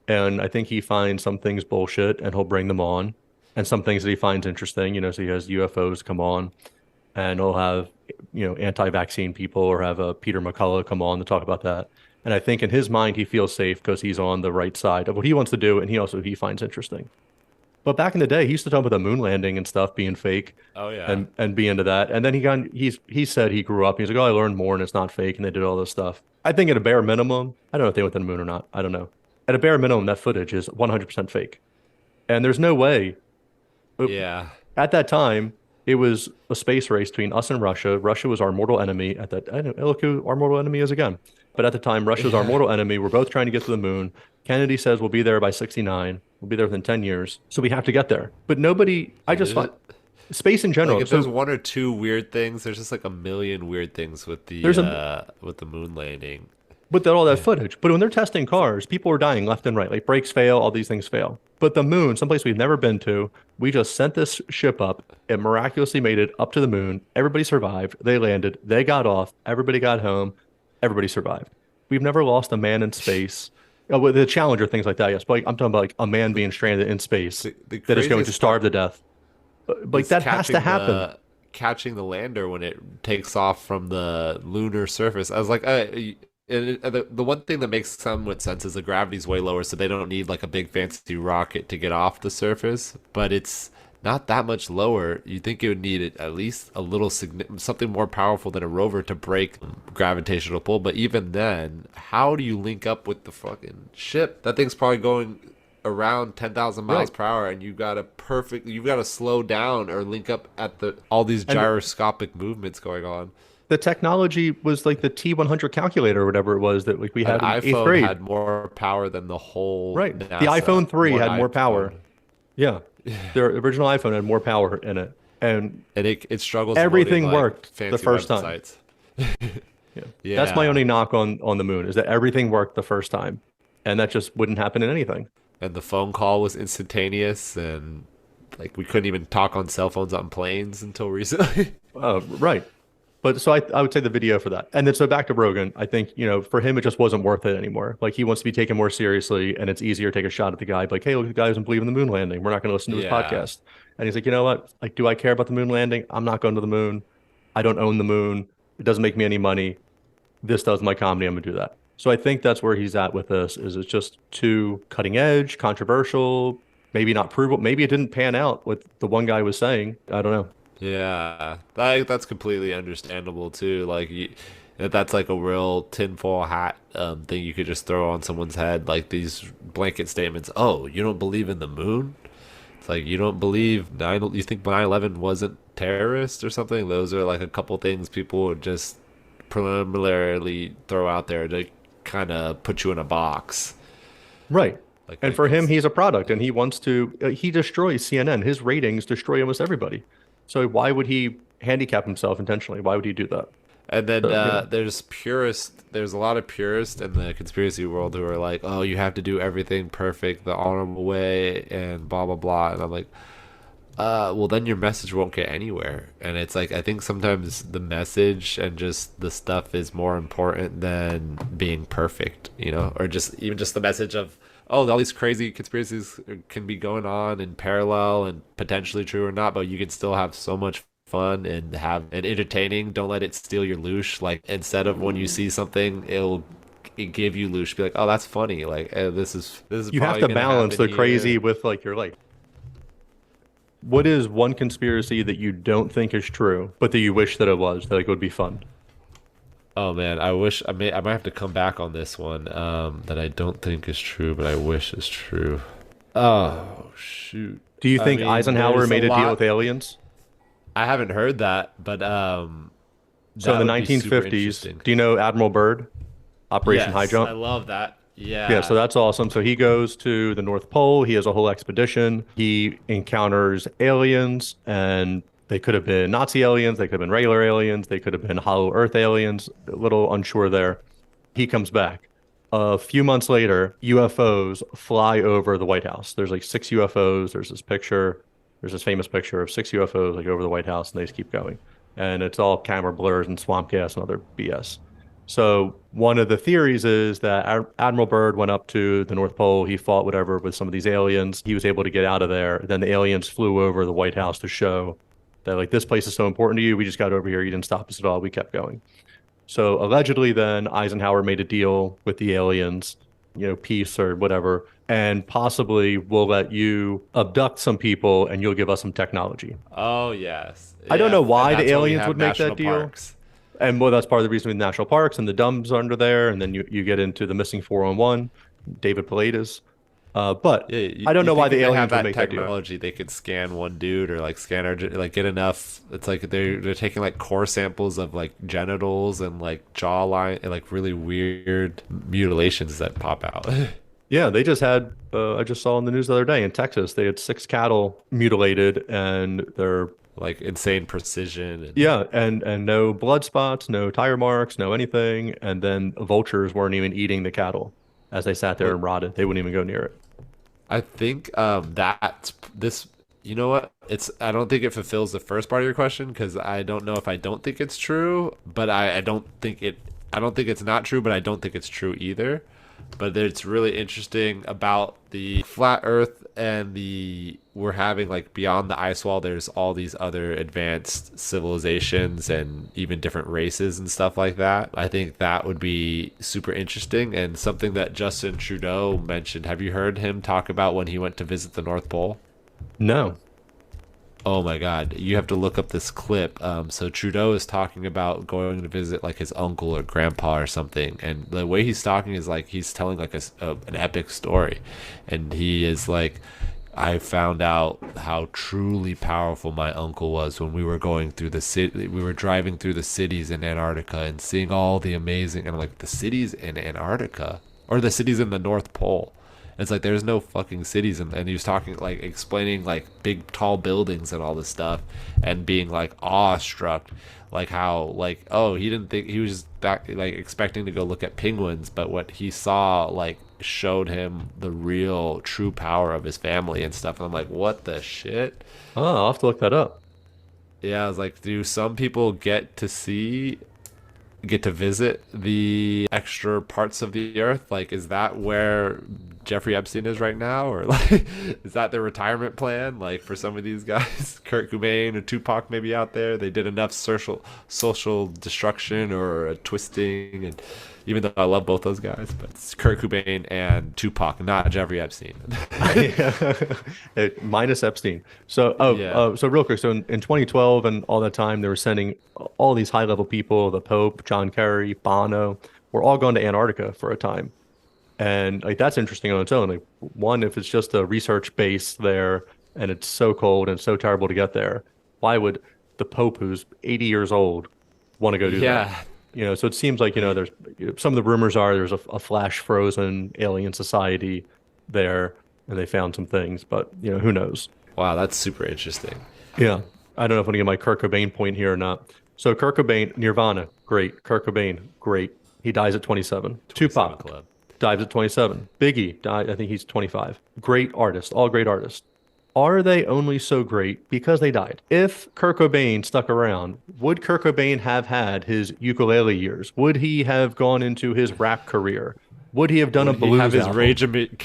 And I think he finds some things bullshit and he'll bring them on. And some things that he finds interesting, so he has UFOs come on and he'll have, anti-vaccine people or have a Peter McCullough come on to talk about that. And I think in his mind, he feels safe because he's on the right side of what he wants to do. And he finds interesting. But back in the day, he used to talk about the moon landing and stuff being fake. Oh, yeah. And be into that. And then he said he grew up. He's like, oh, I learned more and it's not fake. And they did all this stuff. I think at a bare minimum, I don't know if they went to the moon or not. I don't know. At a bare minimum, that footage is 100% fake. And there's no way. Yeah. At that time, it was a space race between us and Russia. Russia was our mortal enemy at that. I don't know, look who our mortal enemy is again. But at the time, Russia was our mortal enemy. We're both trying to get to the moon. Kennedy says we'll be there by 69. We'll be there within 10 years. So we have to get there. But nobody, I just find space in general. Like if there's one or two weird things, there's just like a million weird things with the moon landing. With all that footage. But when they're testing cars, people are dying left and right. Like brakes fail, all these things fail. But the moon, someplace we've never been to, we just sent this ship up. It miraculously made it up to the moon. Everybody survived. They landed. They got off. Everybody got home. Everybody survived. We've never lost a man in space. With the Challenger, things like that, yes. But I'm talking about like a man being stranded in space The that is going to craziest starve to death. Like that has to happen. Catching the lander when it takes off from the lunar surface. I was like, the one thing that makes somewhat sense is the gravity's way lower, so they don't need like a big fancy rocket to get off the surface. But it's not that much lower. You think it would need at least a little something more powerful than a rover to break gravitational pull. But even then, how do you link up with the fucking ship? That thing's probably going around 10,000 miles per hour, and you've got to slow down or link up at all these gyroscopic movements going on. The technology was like the T100 calculator or whatever it was that we had in eighth iPhone grade. had more power than the whole Right. NASA. The iPhone 3 had more iPhone. power. Yeah. Their original iPhone had more power in it. And it struggles. everything loading, like, worked the fancy first time. websites. yeah. That's my only knock on the moon is that everything worked the first time. And that just wouldn't happen in anything. And the phone call was instantaneous, and like we couldn't even talk on cell phones on planes until recently. Right. But so I would say the video for that. And then so back to Rogan, I think, for him, it just wasn't worth it anymore. Like he wants to be taken more seriously and it's easier to take a shot at the guy. Like, hey, look, the guy doesn't believe in the moon landing. We're not going to listen to his podcast. And he's like, you know what? Like, do I care about the moon landing? I'm not going to the moon. I don't own the moon. It doesn't make me any money. This does my comedy. I'm going to do that. So I think that's where he's at with this is it's just too cutting edge, controversial, maybe not provable. Maybe it didn't pan out what the one guy was saying. I don't know. Yeah, that's completely understandable too. Like that's like a real tinfoil hat thing you could just throw on someone's head, like these blanket statements. Oh, you don't believe in the moon? It's like you don't believe you think 9/11 wasn't terrorist or something? Those are like a couple things people would just preliminarily throw out there to kind of put you in a box. Right. Like, and for him, he's a product and he wants to, he destroys CNN. His ratings destroy almost everybody. So why would he handicap himself intentionally? Why would he do that? And then there's a lot of purists in the conspiracy world who are like, oh, you have to do everything perfect, the honorable way, and blah, blah, blah. And I'm like, Well, then your message won't get anywhere. And it's like, I think sometimes the message and just the stuff is more important than being perfect, or just even just the message of, oh, all these crazy conspiracies can be going on in parallel and potentially true or not, but you can still have so much fun and entertaining. Don't let it steal your loosh. Like, instead of when you see something, it give you loosh. Be like, oh, that's funny. Like, this is You have to balance the crazy with like your life. What is one conspiracy that you don't think is true, but that you wish that it was, that like would be fun? Oh man, I might have to come back on this one. That I don't think is true, but I wish is true. Oh shoot. Do you think Eisenhower made a deal with aliens? I haven't heard that, but so in the 1950s, do you know Admiral Byrd, Operation High Jump? I love that. Yeah. Yeah, so that's awesome. So he goes to the North Pole. He has a whole expedition. He encounters aliens, and they could have been Nazi aliens. They could have been regular aliens. They could have been Hollow Earth aliens. A little unsure there. He comes back. A few months later, UFOs fly over the White House. There's like 6 UFOs. There's this picture. There's this famous picture of 6 UFOs like over the White House, and they just keep going. And it's all camera blurs and Swapcast and other BS. So one of the theories is that Admiral Byrd went up to the North Pole. He fought whatever with some of these aliens. He was able to get out of there. Then the aliens flew over the White House to show that like, this place is so important to you. We just got over here. You didn't stop us at all. We kept going. So allegedly then Eisenhower made a deal with the aliens, peace or whatever, and possibly we'll let you abduct some people and you'll give us some technology. Oh, yes. I don't know why the aliens would make that deal. Parks. And well, that's part of the reason with national parks and the dumbs under there. And then you get into the missing 411, David Paulides. But yeah, I don't know why the aliens would make that deal. Technology, they could scan one dude or like scan our, like get enough. It's like they're taking like core samples of like genitals and like jawline and like really weird mutilations that pop out. Yeah, they just had, I just saw in the news the other day in Texas, they had 6 cattle mutilated and they're like insane precision. And no blood spots, no tire marks, no anything. And then vultures weren't even eating the cattle as they sat there and rotted. They wouldn't even go near it. I think you know what? I don't think it fulfills the first part of your question because I don't know if I don't think it's true, but I don't think it's not true, but I don't think it's true either. But it's really interesting about the flat earth and we're having like beyond the ice wall, there's all these other advanced civilizations and even different races and stuff like that. I think that would be super interesting and something that Justin Trudeau mentioned. Have you heard him talk about when he went to visit the North Pole? No. Oh my God, you have to look up this clip. So Trudeau is talking about going to visit like his uncle or grandpa or something, and the way he's talking is like he's telling like an epic story, and he is like, I found out how truly powerful my uncle was when we were going through the city. We were driving through the cities in Antarctica and seeing all the amazing, and I'm like, the cities in Antarctica or the cities in the North Pole. It's like there's no fucking cities, and he was talking like explaining like big tall buildings and all this stuff, and being like awestruck, like how like, oh, he didn't think, he was that like expecting to go look at penguins, but what he saw like showed him the real true power of his family and stuff. And I'm like, what the shit? Oh, I'll have to look that up. Yeah, I was like, do some people get to visit the extra parts of the earth? Like, is that where Jeffrey Epstein is right now, or like is that their retirement plan? Like for some of these guys, Kurt Cobain or Tupac maybe out there, they did enough social destruction or twisting, and even though I love both those guys, but it's Kurt Cobain and Tupac, not Jeffrey Epstein. Minus Epstein. So so real quick, so in 2012 and all that time, they were sending all these high level people, the Pope, John Kerry, Bono, were all going to Antarctica for a time. And like that's interesting on its own. Like one, if it's just a research base there and it's so cold and so terrible to get there, why would the Pope, who's 80 years old, want to go do that? So it seems like, there's some of the rumors are there's a flash frozen alien society there and they found some things, but who knows? Wow, that's super interesting. Yeah. I don't know if I'm gonna get my Kurt Cobain point here or not. So Kurt Cobain, Nirvana, great. Kurt Cobain, great. He dies at 27. Tupac. Club. Dies at 27. Biggie died, I think he's 25. Great artist, all great artists. are they only so great because they died? If Kurt Cobain stuck around, would Kurt Cobain have had his ukulele years? Would he have gone into his rap career? Would he have done a blues have his album?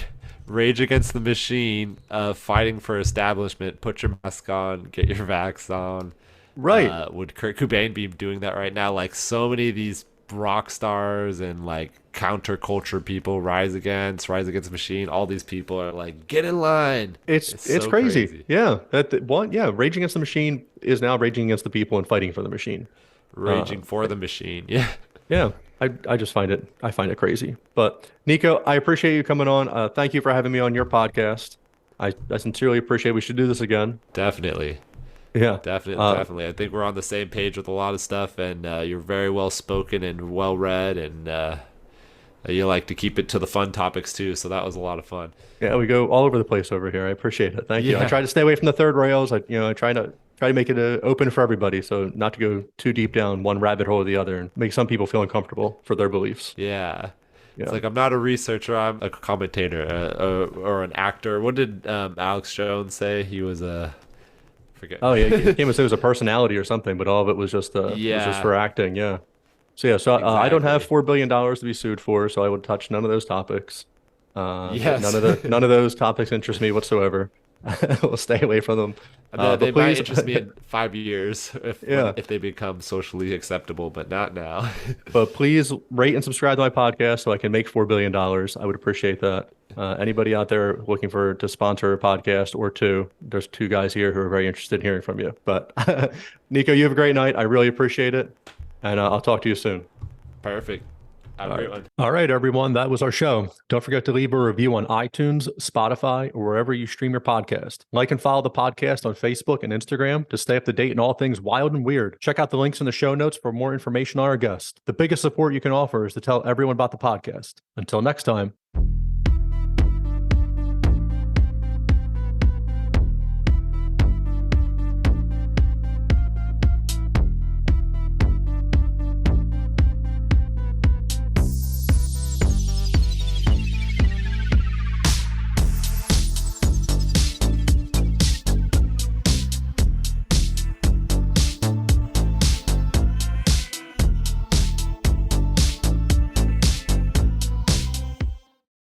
Rage Against the Machine, fighting for establishment? Put your mask on, get your vax on. Right. Would Kurt Cobain be doing that right now? Like so many of these rock stars and like counterculture people, Rise Against the Machine, all these people are like, get in line. It's so crazy. Yeah. Rage Against the Machine is now raging against the people and fighting for the machine. Raging for the machine. Yeah. Yeah. I just find it crazy. But Nico, I appreciate you coming on. Thank you for having me on your podcast. I sincerely appreciate it. We should do this again. Definitely. Yeah. Definitely. I think we're on the same page with a lot of stuff, and you're very well spoken and well read, and you like to keep it to the fun topics too. So that was a lot of fun. Yeah, we go all over the place over here. I appreciate it. Thank you. I try to stay away from the third rails. I try to make it open for everybody, so not to go too deep down one rabbit hole or the other, and make some people feel uncomfortable for their beliefs. Yeah. Yeah. It's like I'm not a researcher. I'm a commentator or an actor. What did Alex Jones say? He was a forget. Oh yeah, he came and said it was a personality or something, but all of it was just was just for acting. Yeah. So I don't have $4 billion to be sued for, so I would touch none of those topics. Yes. None of those topics interest me whatsoever. We'll stay away from them. They might interest me in 5 years if they become socially acceptable, but not now. But please rate and subscribe to my podcast so I can make $4 billion. I would appreciate that. Anybody out there looking to sponsor a podcast or two, there's two guys here who are very interested in hearing from you. But Nico, you have a great night. I really appreciate it. And I'll talk to you soon. Perfect. Have a great one. All right, everyone. That was our show. Don't forget to leave a review on iTunes, Spotify, or wherever you stream your podcast. Like and follow the podcast on Facebook and Instagram to stay up to date on all things wild and weird. Check out the links in the show notes for more information on our guest. The biggest support you can offer is to tell everyone about the podcast. Until next time.